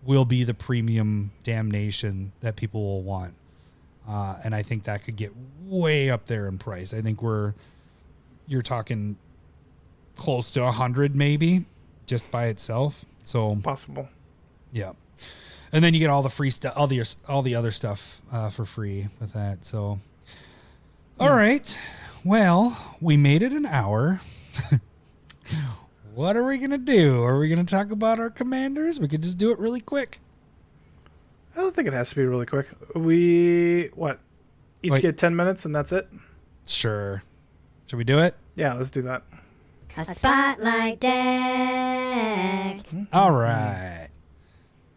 will be the premium Damnation that people will want. And I think that could get way up there in price. I think you're talking close to 100 maybe just by itself. So possible. Yeah. And then you get all the free stuff, all the other stuff for free with that. So, all right. Well, we made it an hour. What are we going to do? Are we going to talk about our commanders? We could just do it really quick. I don't think it has to be really quick. Each get 10 minutes and that's it? Sure. Should we do it? Yeah, let's do that. A spotlight deck. All right.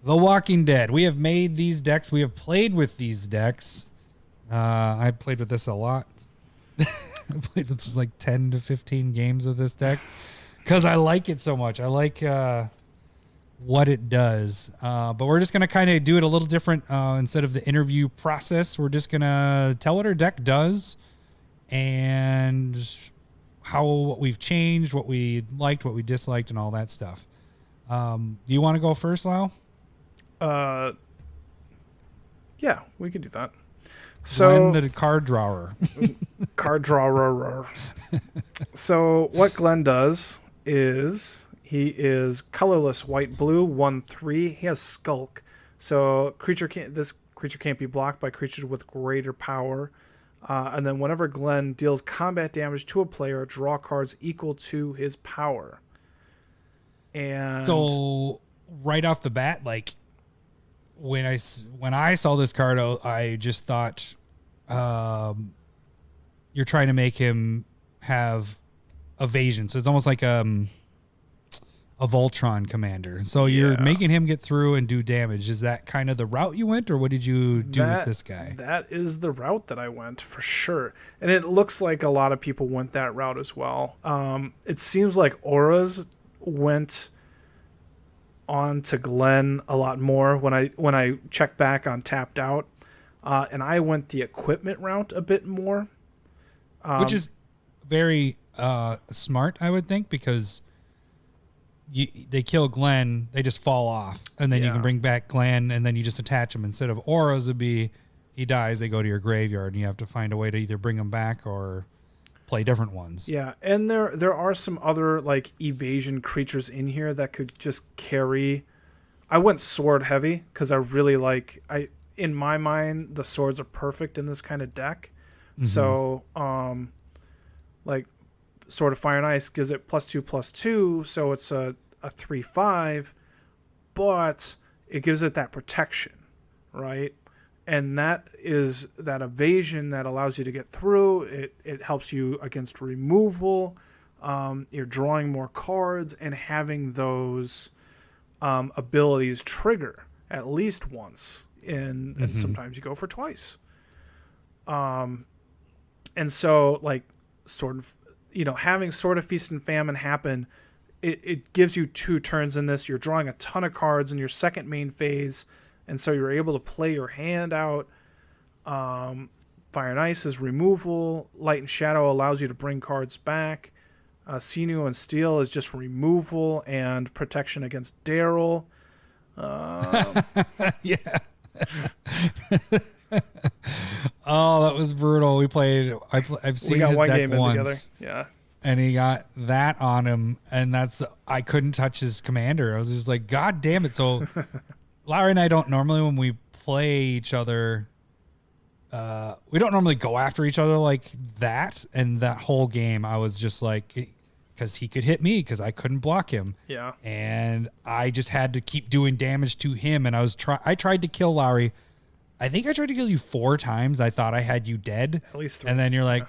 The Walking Dead. We have made these decks. We have played with these decks. I played with this a lot. I played with like 10 to 15 games of this deck because I like it so much. I like what it does. But we're just going to kind of do it a little different. Instead of the interview process, we're just going to tell what our deck does and what we've changed, what we liked, what we disliked, and all that stuff. Do you want to go first, Lau? Yeah, we can do that. So Glenn, the card drawer. Card drawer. So what Glenn does is he is colorless, white, blue, 1/3. He has Skulk. So this creature can't be blocked by creatures with greater power. And then whenever Glenn deals combat damage to a player, draw cards equal to his power. And so right off the bat, like when I saw this card, I just thought you're trying to make him have evasion. So it's almost like a Voltron commander. So you're making him get through and do damage. Is that kind of the route you went, or what did you do with this guy? That is the route that I went for sure. And it looks like a lot of people went that route as well. It seems like auras went on to Glenn a lot more when I check back on Tapped Out. And I went the equipment route a bit more. Which is very smart, I would think, because they kill Glenn, they just fall off, and then you can bring back Glenn, and then you just attach him. Instead of auras, it'd be he dies, they go to your graveyard, and you have to find a way to either bring him back or play different ones. Yeah, and there are some other like evasion creatures in here that could just carry. I went sword heavy because I really like in my mind the swords are perfect in this kind of deck. Mm-hmm. So like Sword of Fire and Ice gives it +2/+2, so it's a 3/5, but it gives it that protection, right? And that is that evasion that allows you to get through. It helps you against removal. You're drawing more cards and having those abilities trigger at least once, and sometimes you go for twice. And so like having Sword of Feast and Famine happen, it gives you 2 turns in this. You're drawing a ton of cards in your second main phase, and so you're able to play your hand out. Fire and Ice is removal. Light and Shadow allows you to bring cards back. Sinew and Steel is just removal and protection against Daryl. Yeah. Oh, that was brutal. We played. I've seen his deck once. Together. Yeah, and he got that on him, and I couldn't touch his commander. I was just like, God damn it! So, Larry and I don't normally, when we play each other, we don't normally go after each other like that. And that whole game, I was just like, because he could hit me because I couldn't block him. Yeah, and I just had to keep doing damage to him, and I tried to kill Larry. I think I tried to kill you 4 times. I thought I had you dead. At least 3. And then you're like,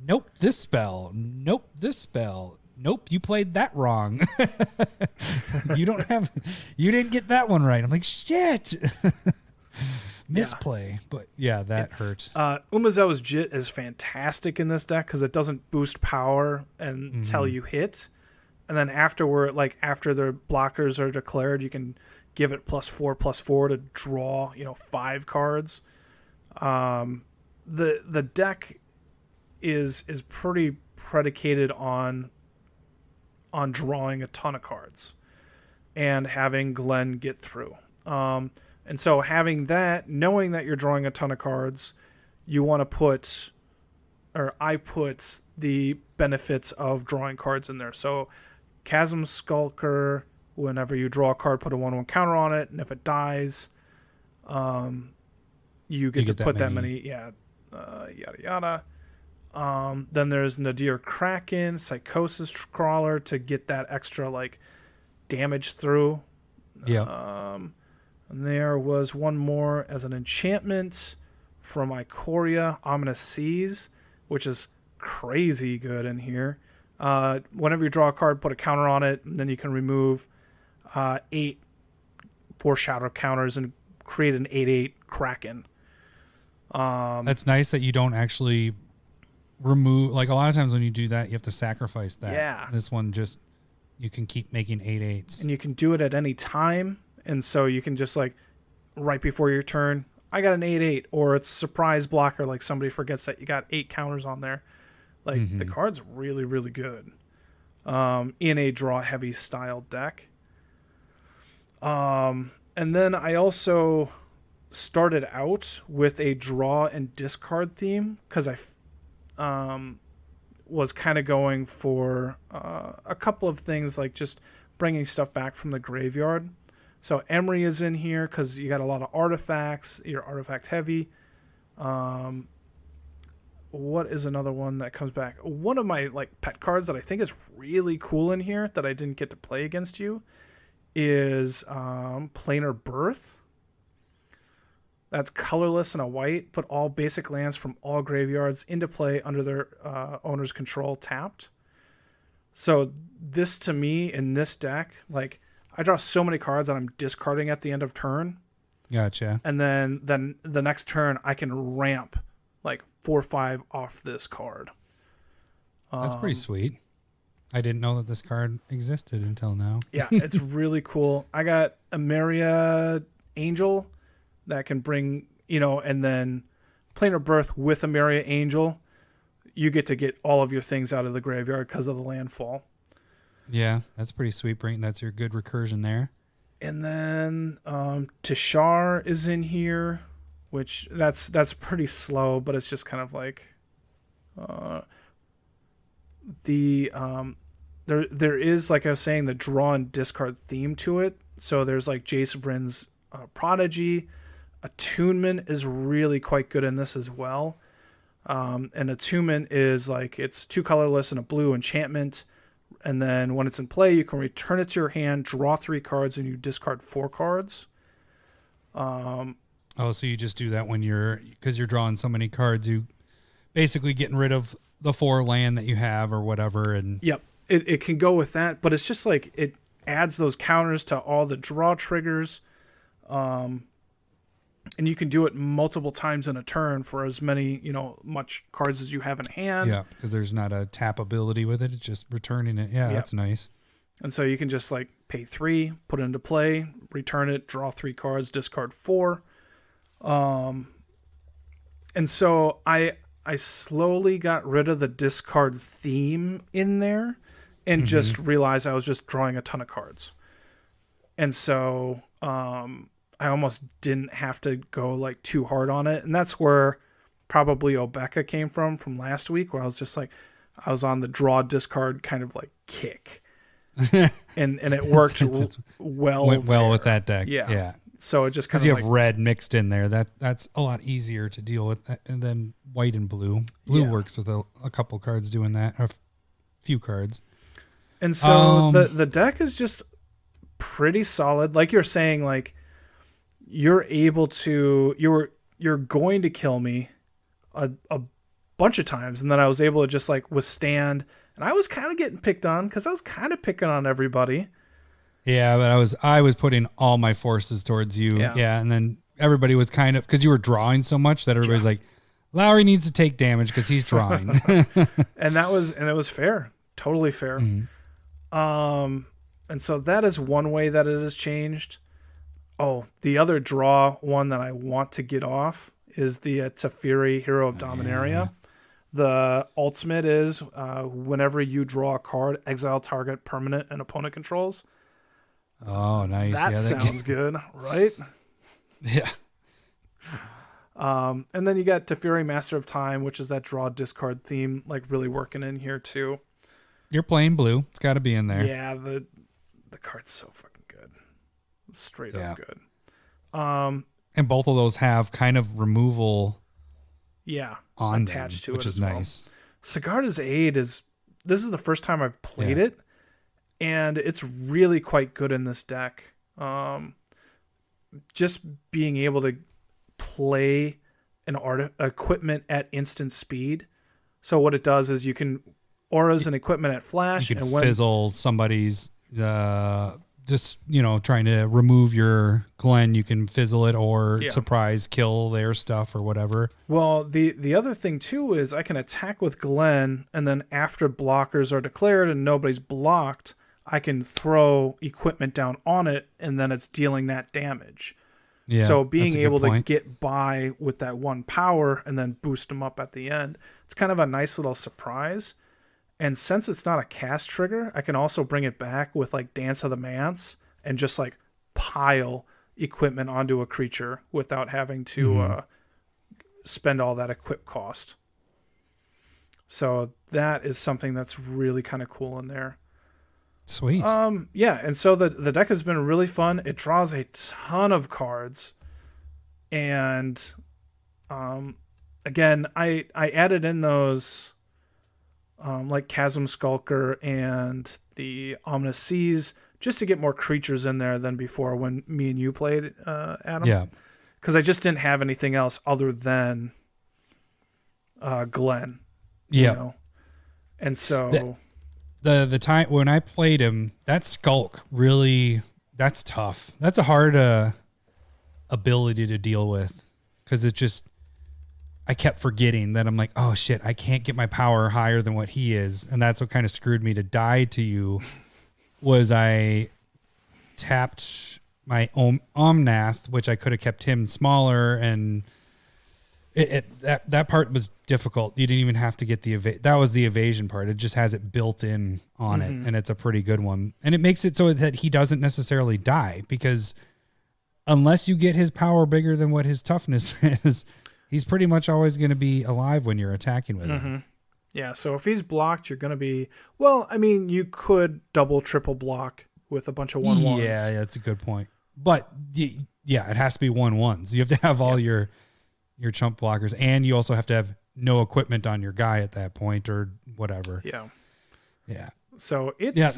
nope, this spell. Nope, this spell. Nope, you played that wrong. You didn't get that one right. I'm like, shit. Misplay. Yeah. But yeah, that hurt. Umezawa's Jit is fantastic in this deck because it doesn't boost power until you hit. And then after the blockers are declared, you can give it +4/+4 to draw, 5 cards. The deck is pretty predicated on drawing a ton of cards and having Glenn get through. And so having that, knowing that you're drawing a ton of cards, you want to I put the benefits of drawing cards in there. So Chasm Skulker, whenever you draw a card, put a 1/1 counter on it, and if it dies, you get to put that many. Yada yada. Then there's Nadir Kraken, Psychosis Crawler to get that extra damage through. Yeah. And there was one more as an enchantment from Ikoria, Ominous Seas, which is crazy good in here. Whenever you draw a card, put a counter on it, and then you can remove 8 foreshadow counters and create an 8/8 Kraken. That's nice that you don't actually remove. Like a lot of times when you do that, you have to sacrifice that. Yeah. This one you can keep making 8/8s, and you can do it at any time. And so you can just right before your turn, I got an 8/8, or it's surprise blocker. Like somebody forgets that you got 8 counters on there. The card's really, really good. In a draw heavy style deck. And then I also started out with a draw and discard theme because I was kind of going for a couple of things, like just bringing stuff back from the graveyard. So Emery is in here because you got a lot of artifacts. You're artifact heavy. what is another one that comes back? One of my like pet cards that I think is really cool in here that I didn't get to play against you is Planar Birth. That's colorless and a white. Put all basic lands from all graveyards into play under their owner's control tapped. So this to me in this deck, like I draw so many cards that I'm discarding at the end of turn. Gotcha. And then the next turn I can ramp like 4 or 5 off this card. That's pretty sweet. I didn't know that this card existed until now. Yeah, it's really cool. I got a Maria Angel that can bring, and then Planar Birth with a Maria Angel. You get to get all of your things out of the graveyard because of the landfall. Yeah, that's pretty sweet. That's your good recursion there. And then Tishar is in here, which that's pretty slow, but it's just kind of like there is, like I was saying, the draw and discard theme to it. So there's like Jace Vryn's Prodigy. Attunement is really quite good in this as well. And Attunement is like it's 2 colorless and a blue enchantment. And then when it's in play, you can return it to your hand, draw 3 cards, and you discard 4 cards. So you just do that because you're drawing so many cards, you basically getting rid of the 4 land that you have or whatever. And yep, it can go with that, but it's just like it adds those counters to all the draw triggers. And you can do it multiple times in a turn for as many, much cards as you have in hand. Yeah, because there's not a tap ability with it. It's just returning it. Yeah, that's nice. And so you can just like pay 3, put it into play, return it, draw 3 cards, discard 4. And so I slowly got rid of the discard theme in there and just realized I was just drawing a ton of cards. And so I almost didn't have to go like too hard on it. And that's where probably Obeka came from last week, where I was just like, I was on the draw discard kind of like kick. and it worked well. Went well with that deck. Yeah. So it just kind of you have red mixed in there. That's a lot easier to deal with. And then white and blue. Blue works with a couple cards doing that, or a few cards. And so the deck is just pretty solid. Like you're saying, like you're going to kill me a bunch of times, and then I was able to just like withstand. And I was kind of getting picked on because I was kind of picking on everybody. Yeah, but I was putting all my forces towards you. Yeah, and then everybody was kind of, because you were drawing so much that everybody's like, Lowry needs to take damage because he's drawing. and it was fair, totally fair. And so that is one way that it has changed. Oh, the other draw one that I want to get off is the Teferi, Hero of Dominaria. Yeah. The ultimate is whenever you draw a card, exile target permanent and opponent controls. Oh, nice. That sounds good, right? Yeah. And then you got Teferi, Master of Time, which is that draw discard theme, like really working in here too. You're playing blue. It's got to be in there. Yeah, the card's so fucking good. Straight up good. And both of those have kind of removal on attached them, to which it is as well. nice. Sigarda's Aid this is the first time I've played it, and it's really quite good in this deck. Just being able to play an equipment at instant speed. So what it does is you can auras and equipment at flash, you can and fizzle somebody's just trying to remove your Glenn, you can fizzle it or surprise kill their stuff or whatever. Well, the other thing too is I can attack with Glenn, and then after blockers are declared and nobody's blocked, I can throw equipment down on it, and then it's dealing that damage. Yeah, so being able to get by with that one power and then boost them up at the end, it's kind of a nice little surprise. And since it's not a cast trigger, I can also bring it back with like Dance of the Manse and just like pile equipment onto a creature without having to spend all that equip cost. So that is something that's really kind of cool in there. Sweet. Yeah, and so the deck has been really fun. It draws a ton of cards, and again, I added in those like Chasm Skulker and the Ominous Seas just to get more creatures in there than before when me and you played, Adam. Yeah. Because I just didn't have anything else other than Glenn. Yeah. You know? And so the time when I played him, that Skulk really, that's tough. That's a hard ability to deal with, because it just, I kept forgetting that I'm like, oh shit, I can't get my power higher than what he is. And that's what kind of screwed me to die to you, was I tapped my Omnath, which I could have kept him smaller, and that part was difficult. You didn't even have to get that was the evasion part. It just has it built in on it, and it's a pretty good one. And it makes it so that he doesn't necessarily die, because unless you get his power bigger than what his toughness is, he's pretty much always going to be alive when you're attacking with him. Yeah, so if he's blocked, you're going to be... Well, I mean, you could double, triple block with a bunch of 1/1s. Yeah, that's a good point. But, yeah, it has to be 1/1s. You have to have all your chump blockers, and you also have to have no equipment on your guy at that point or whatever. Yeah. Yeah. So it's... Yeah,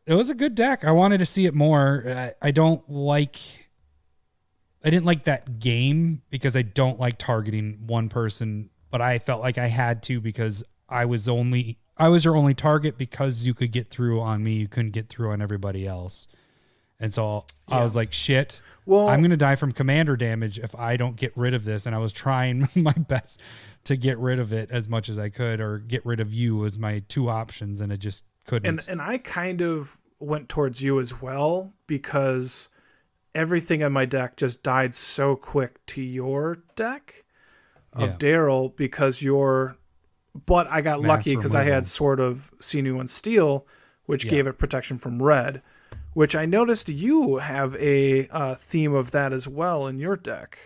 it was a good deck. I wanted to see it more. I didn't like that game because I don't like targeting one person, but I felt like I had to, because I was your only target, because you could get through on me. You couldn't get through on everybody else. And so I was like, shit, well, I'm going to die from commander damage if I don't get rid of this. And I was trying my best to get rid of it as much as I could, or get rid of you as my two options. And it just couldn't. And I kind of went towards you as well, because everything in my deck just died so quick to your deck of Daryl, because but I got lucky because I had Sword of Sinew and Steel, which gave it protection from red, which I noticed you have a theme of that as well in your deck.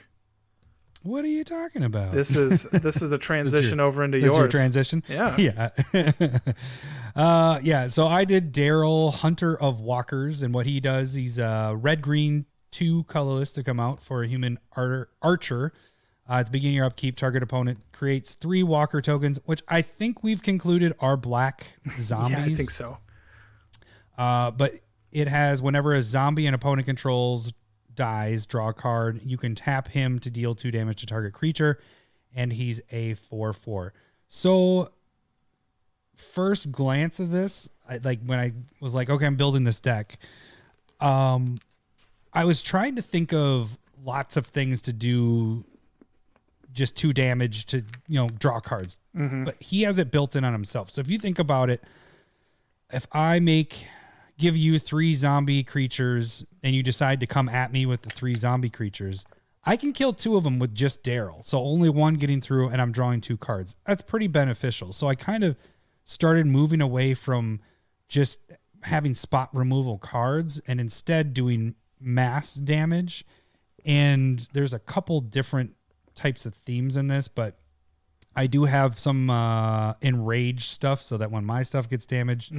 What are you talking about? This is a transition over into yours. This Your transition? Yeah. Yeah. Yeah. So I did Daryl, Hunter of Walkers, and what he does, he's red-green, 2 colorless to come out for a human archer. At the beginning of your upkeep, target opponent creates 3 walker tokens, which I think we've concluded are black zombies. Yeah, I think so. But it has, whenever a zombie an opponent controls dies, draw a card, you can tap him to deal 2 damage to target creature, and he's a 4/4. So first glance of this, when I was like, okay, I'm building this deck, I was trying to think of lots of things to do, just 2 damage to, draw cards. But he has it built in on himself. So if you think about it, if I give you 3 zombie creatures and you decide to come at me with the 3 zombie creatures, I can kill 2 of them with just Daryl. So only 1 getting through, and I'm drawing 2 cards. That's pretty beneficial. So I kind of started moving away from just having spot removal cards and instead doing mass damage. And there's a couple different types of themes in this, but I do have some enraged stuff, so that when my stuff gets damaged,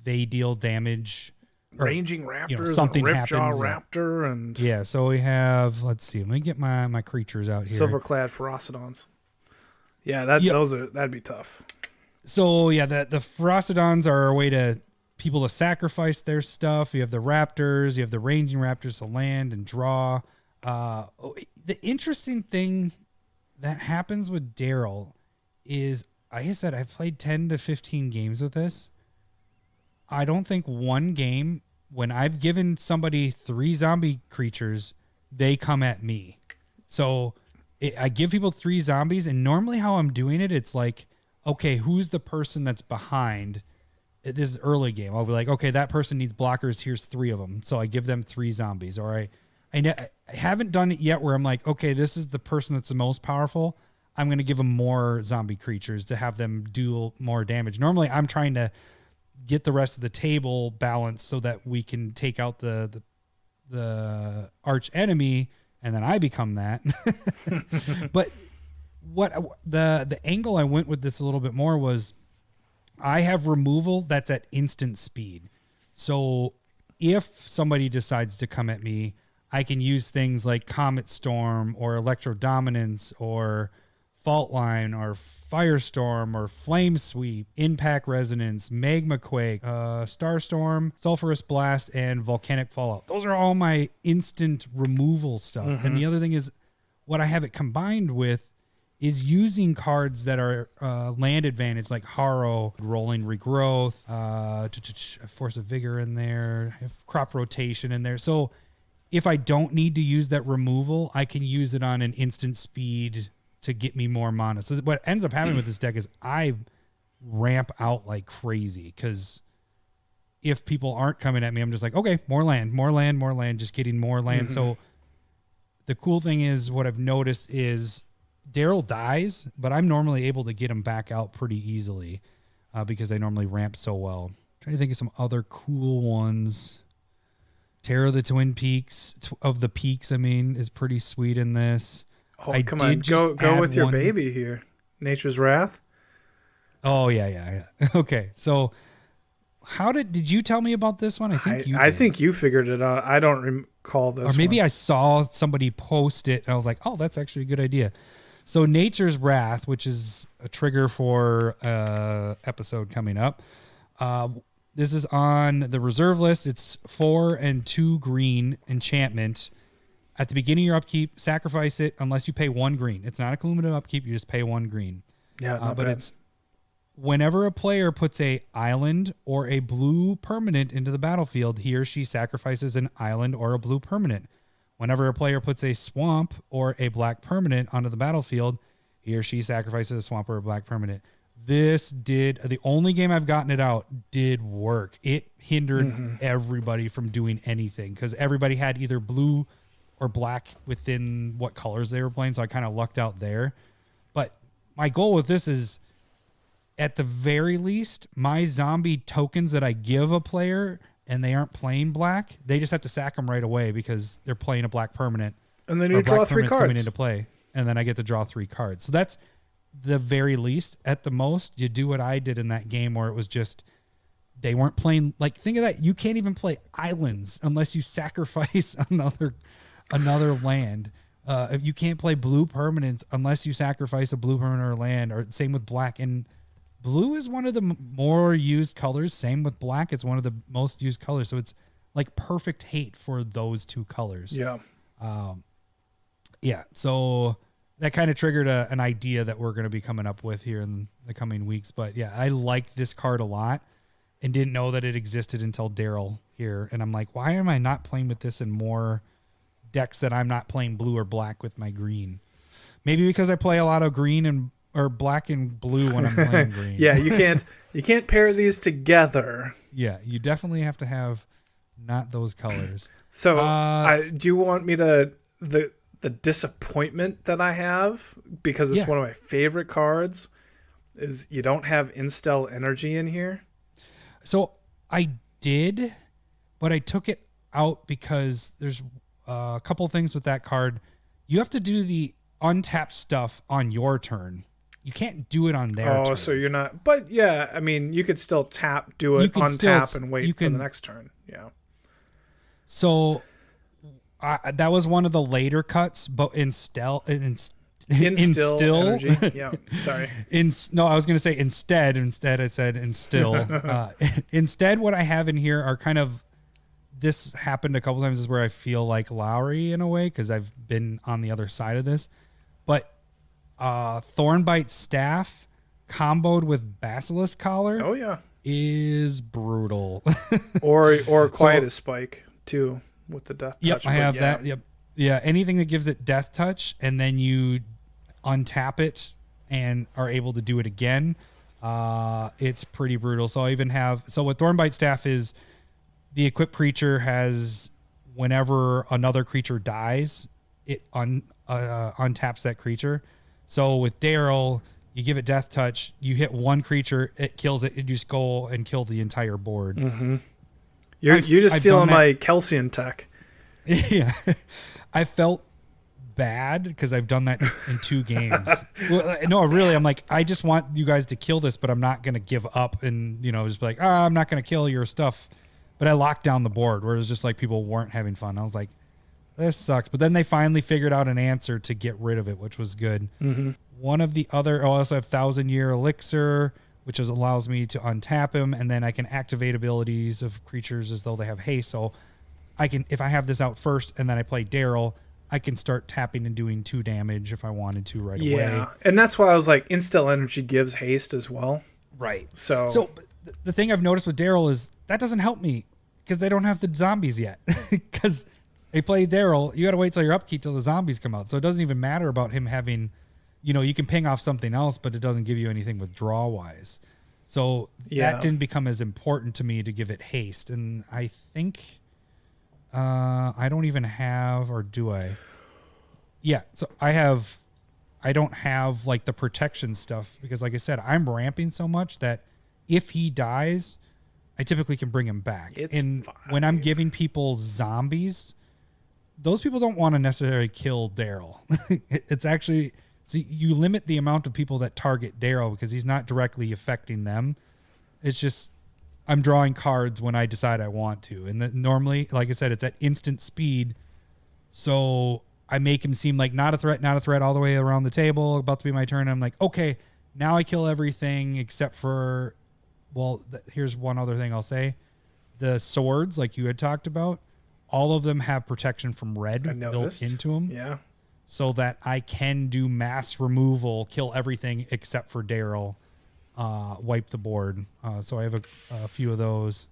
they deal damage. Ranging raptors, something and happens. Raptor, and yeah. So we have. Let's see. Let me get my creatures out here. Silverclad Ferocidons. Yeah, that'd be tough. So yeah, the Ferocidons are a way to people to sacrifice their stuff. You have the raptors. You have the ranging raptors to land and draw. The interesting thing that happens with Daryl is, like I said, I've played 10 to 15 games with this. I don't think one game when I've given somebody 3 zombie creatures, they come at me. So I give people 3 zombies, and normally how I'm doing it, it's like, okay, who's the person that's behind? This is early game. I'll be like, okay, that person needs blockers. Here's 3 of them. So I give them 3 zombies. Or I haven't done it yet where I'm like, okay, this is the person that's the most powerful. I'm going to give them more zombie creatures to have them do more damage. Normally I'm trying to get the rest of the table balanced so that we can take out the arch enemy, and then I become that. But what the angle I went with this a little bit more was, I have removal that's at instant speed. So if somebody decides to come at me, I can use things like Comet Storm or Electro Dominance or Fault Line or Firestorm or Flame Sweep, Impact Resonance, Magma Quake, Starstorm, Sulphurous Blast, and Volcanic Fallout. Those are all my instant removal stuff. Mm-hmm. And the other thing is what I have it combined with is using cards that are land advantage, like Harrow, Rolling Regrowth, Force of Vigor in there, Crop Rotation in there. So if I don't need to use that removal, I can use it on an instant speed to get me more mana. So what ends up happening with this deck is I ramp out like crazy, because if people aren't coming at me, I'm just like, okay, more land, just getting more land. Mm-hmm. So the cool thing is what I've noticed is Daryl dies, but I'm normally able to get him back out pretty easily because I normally ramp so well. I'm trying to think of some other cool ones. Terror of the Twin Peaks, is pretty sweet in this. Oh, come on. Go with your baby here. Nature's Wrath. Oh, yeah. Okay, so did you tell me about this one? I think you figured it out. I don't recall this one. Or maybe I saw somebody post it, and I was like, oh, that's actually a good idea. So Nature's Wrath, which is a trigger for episode coming up. This is on the reserve list. It's 4 and 2 green enchantment. At the beginning of your upkeep, sacrifice it unless you pay 1 green. It's not a cumulative upkeep. You just pay 1 green. Yeah, but bad. It's whenever a player puts a island or a blue permanent into the battlefield, he or she sacrifices an island or a blue permanent. Whenever a player puts a swamp or a black permanent onto the battlefield, he or she sacrifices a swamp or a black permanent. The only game I've gotten it out did work. It hindered everybody from doing anything because everybody had either blue or black within what colors they were playing, so I kind of lucked out there. But my goal with this is, at the very least, my zombie tokens that I give a player and they aren't playing black, they just have to sack them right away because they're playing a black permanent. And then you draw 3 cards coming into play, and then I get to draw 3 cards. So that's the very least. At the most, you do what I did in that game where it was just they weren't playing. Like, think of that. You can't even play islands unless you sacrifice another land. If you can't play blue permanents unless you sacrifice a blue permanent or land, or same with black. And blue is one of the more used colors. Same with black. It's one of the most used colors. So it's like perfect hate for those 2 colors. Yeah. So that kind of triggered an idea that we're going to be coming up with here in the coming weeks. But yeah, I like this card a lot and didn't know that it existed until Daryl here. And I'm like, why am I not playing with this in more decks that I'm not playing blue or black with my green? Maybe because I play a lot of green or black and blue when I'm playing green. Yeah, you can't pair these together. Yeah, you definitely have to have not those colors. So do you want me to the disappointment that I have, because it's one of my favorite cards, is you don't have Instill Energy in here? So I did, but I took it out because there's a couple things with that card. You have to do the untap stuff on your turn. You can't do it on their turn. Oh, so you're not... But yeah, I mean, you could still do it, untap, and wait for the next turn. Yeah. So that was one of the later cuts, but Instill Energy. Yeah, sorry. I was going to say instead. Instead, I said instill. Instead, what I have in here are kind of... This happened a couple times, is where I feel like Lowry in a way, because I've been on the other side of this. But Thornbite Staff comboed with Basilisk Collar. Oh yeah, is brutal. or Quiet as Spike too, with the Death Touch. Yep, I have that. Yep. Yeah, anything that gives it Death Touch and then you untap it and are able to do it again, it's pretty brutal. So I even have... So what Thornbite Staff is, the equipped creature has, whenever another creature dies, it untaps that creature. So with Daryl, you give it Death Touch, you hit one creature, it kills it, and you just go and kill the entire board. Mm-hmm. You're just stealing my Kelsian tech. Yeah. I felt bad because I've done that in 2 games. Well, no, really, I'm like, I just want you guys to kill this, but I'm not going to give up and, just be like, I'm not going to kill your stuff. But I locked down the board where it was just like people weren't having fun. I was like, this sucks. But then they finally figured out an answer to get rid of it, which was good. Mm-hmm. One of the other, I also have 1,000-Year Elixir, which allows me to untap him, and then I can activate abilities of creatures as though they have haste. So I can, if I have this out first and then I play Daryl, I can start tapping and doing 2 damage if I wanted to right away. Yeah, and that's why I was like, Instill Energy gives haste as well. Right. So the thing I've noticed with Daryl is that doesn't help me because they don't have the zombies yet. Because they play Daryl, you got to wait till your upkeep till the zombies come out. So it doesn't even matter about him having, you can ping off something else, but it doesn't give you anything withdrawal wise. So that didn't become as important to me to give it haste. And I think I don't even have, or do I? Yeah. So I don't have like the protection stuff because like I said, I'm ramping so much that if he dies, I typically can bring him back. And when I'm giving people zombies, those people don't want to necessarily kill Daryl. It's actually, so you limit the amount of people that target Daryl because he's not directly affecting them. It's just, I'm drawing cards when I decide I want to. And normally, like I said, it's at instant speed. So I make him seem like not a threat all the way around the table. About to be my turn. I'm like, okay, now I kill everything except for, here's one other thing I'll say. The swords, like you had talked about, all of them have protection from red built into them. Yeah. So that I can do mass removal, kill everything except for Daryl, wipe the board. So I have a few of those.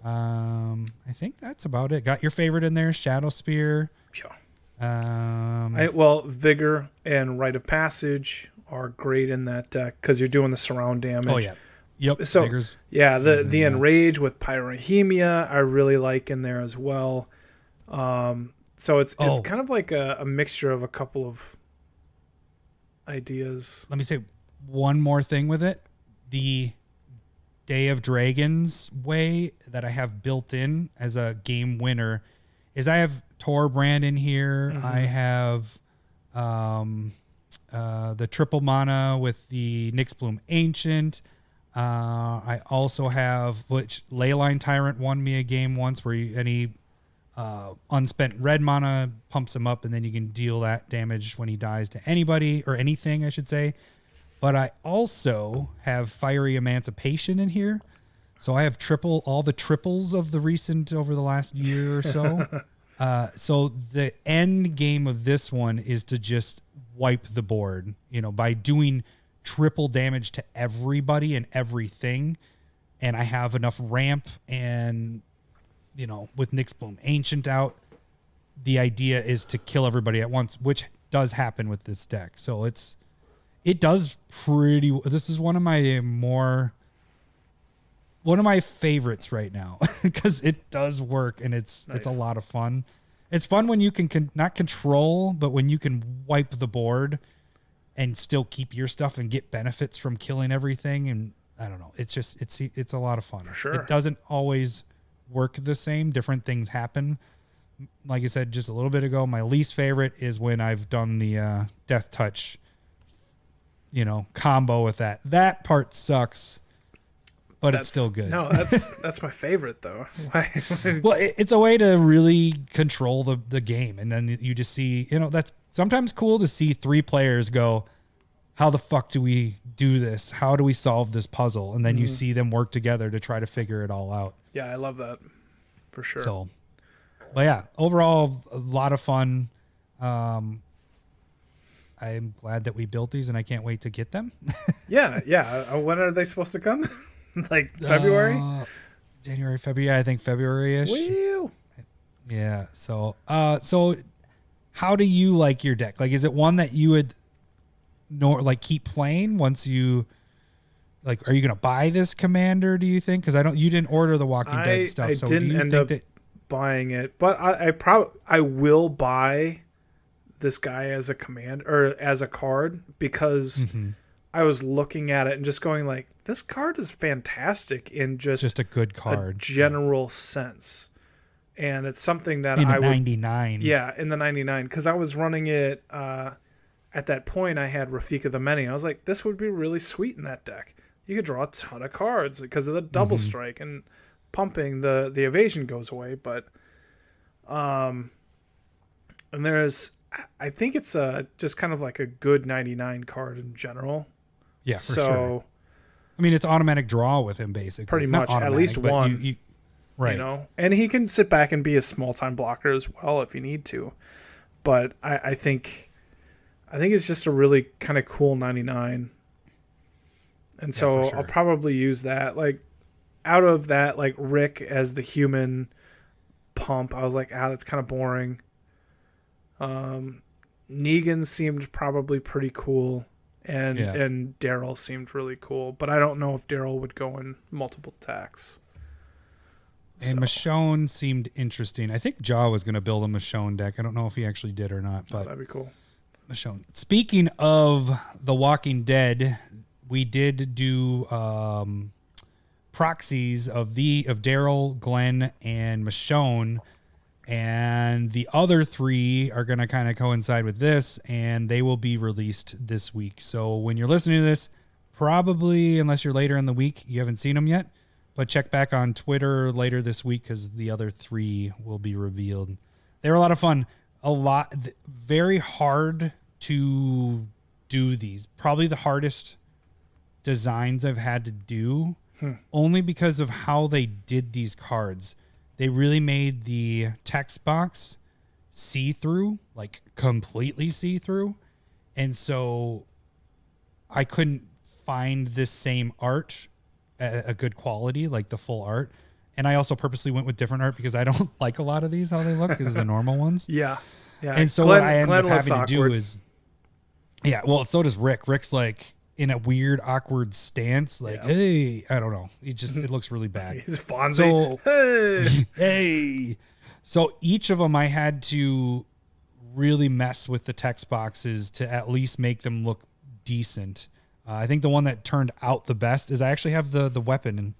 I think that's about it. Got your favorite in there, Shadow Spear. Sure. Vigor and Rite of Passage are great in that deck because you're doing the surround damage. Oh, yeah. Yep. So, Vigor's the Enrage with Pyrohemia I really like in there as well. So it's kind of like a mixture of a couple of ideas. Let me say one more thing with it. The Day of Dragons way that I have built in as a game winner is I have Torbrand in here. Mm-hmm. I have the triple mana with the Nyxbloom Ancient. I also have, which Leyline Tyrant won me a game once where any unspent red mana pumps him up and then you can deal that damage when he dies to anybody or anything, I should say. But I also have Fiery Emancipation in here. So I have all the triples of the recent over the last year or so. So the end game of this one is to just wipe the board, by doing triple damage to everybody and everything. And I have enough ramp and, with Nyxbloom Ancient out, the idea is to kill everybody at once, which does happen with this deck. So it does pretty, this is one of my favorites right now because it does work and it's a lot of fun. It's fun when you can not control, but when you can wipe the board and still keep your stuff and get benefits from killing everything. And I don't know. It's just, it's a lot of fun. For sure. It doesn't always work the same. Different things happen. Like I said, just a little bit ago, my least favorite is when I've done the Death Touch, combo with that. That part sucks, but it's still good. No, that's my favorite though. Well, it's a way to really control the game. And then you just see, that's sometimes cool to see 3 players go, how the fuck do we do this? How do we solve this puzzle? And then you see them work together to try to figure it all out. Yeah, I love that for sure. So, but yeah, overall, a lot of fun. I'm glad that we built these and I can't wait to get them. Yeah. When are they supposed to come? Like February? January, February. I think February-ish. Woo! Yeah. So how do you like your deck? Like, is it one that you would keep playing once you are you going to buy this commander, do you think? Cuz you didn't order the Walking Dead stuff. I didn't end up buying it, but I will buy this guy as a command or as a card because I was looking at it and just going like, this card is fantastic in just a good card, general sense. And it's something that in the 99. Yeah, in the 99. Because I was running it at that point. I had Rafika the Many. I was like, this would be really sweet in that deck. You could draw a ton of cards because of the double strike and pumping. The evasion goes away. But And I think it's just kind of like a good 99 card in general. Yeah, for sure. I mean, it's automatic draw with him, basically. Pretty much, at least one. Right. You know, and he can sit back and be a small-time blocker as well if you need to. But I think it's just a really kind of cool 99. And so I'll probably use that. Like, out of that, like, Rick as the human pump, I was like, that's kind of boring. Negan seemed probably pretty cool. And Daryl seemed really cool. But I don't know if Daryl would go in multiple attacks. And Michonne seemed interesting. I think Jaw was going to build a Michonne deck. I don't know if he actually did or not. But that'd be cool. Michonne. Speaking of The Walking Dead, we did do proxies of Daryl, Glenn, and Michonne. And the other 3 are going to kind of coincide with this, and they will be released this week. So when you're listening to this, probably, unless you're later in the week, you haven't seen them yet. But check back on Twitter later this week because the other 3 will be revealed. They were a lot of fun. Very hard to do these. Probably the hardest designs I've had to do, only because of how they did these cards. They really made the text box see-through, like completely see-through. And so I couldn't find this same art at a good quality, like the full art. And I also purposely went with different art because I don't like a lot of these, how they look, because the normal ones. Yeah. And so what I ended up having to do is... Yeah, well, so does Rick. Rick's like in a weird, awkward stance. Like, hey, I don't know. It looks really bad. He's Fonzie. So, hey. So each of them I had to really mess with the text boxes to at least make them look decent. I think the one that turned out the best is I actually have the weapon.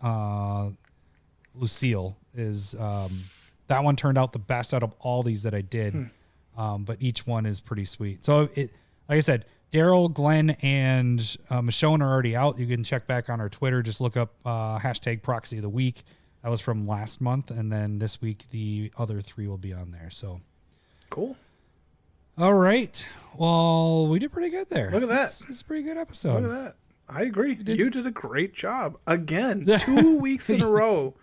Lucille is that one turned out the best out of all these that I did. But each one is pretty sweet. So like I said, Daryl, Glenn, and Michonne are already out. You can check back on our Twitter. Just look up hashtag Proxy of the Week. That was from last month. And then this week, the other 3 will be on there. So cool. All right. Well, we did pretty good there. Look at that. It's a pretty good episode. Look at that. I agree. You did a great job. Again, 2 weeks in a row.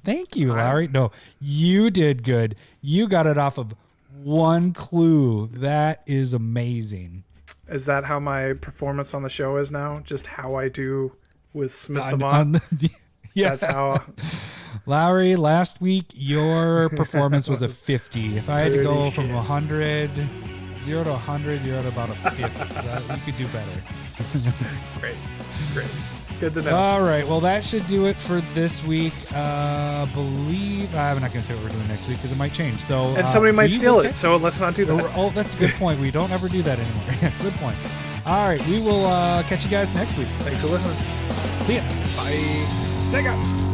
Thank you, Larry. No, you did good. You got it off of one clue. That is amazing. Is that how my performance on the show is now? Just how I do with Smith Savant? Yeah. That's how... Lowry, last week, your performance was a 50. If I had to go from 100, 0 to 100, you're at about a 50. So you could do better. Great. Good to know. All right. Well, that should do it for this week. I'm not going to say what we're doing next week because it might change. So and somebody might steal it, so let's not do that. Oh, that's a good point. We don't ever do that anymore. Good point. All right. We will catch you guys next week. Thanks for listening. See ya. Bye. Sega.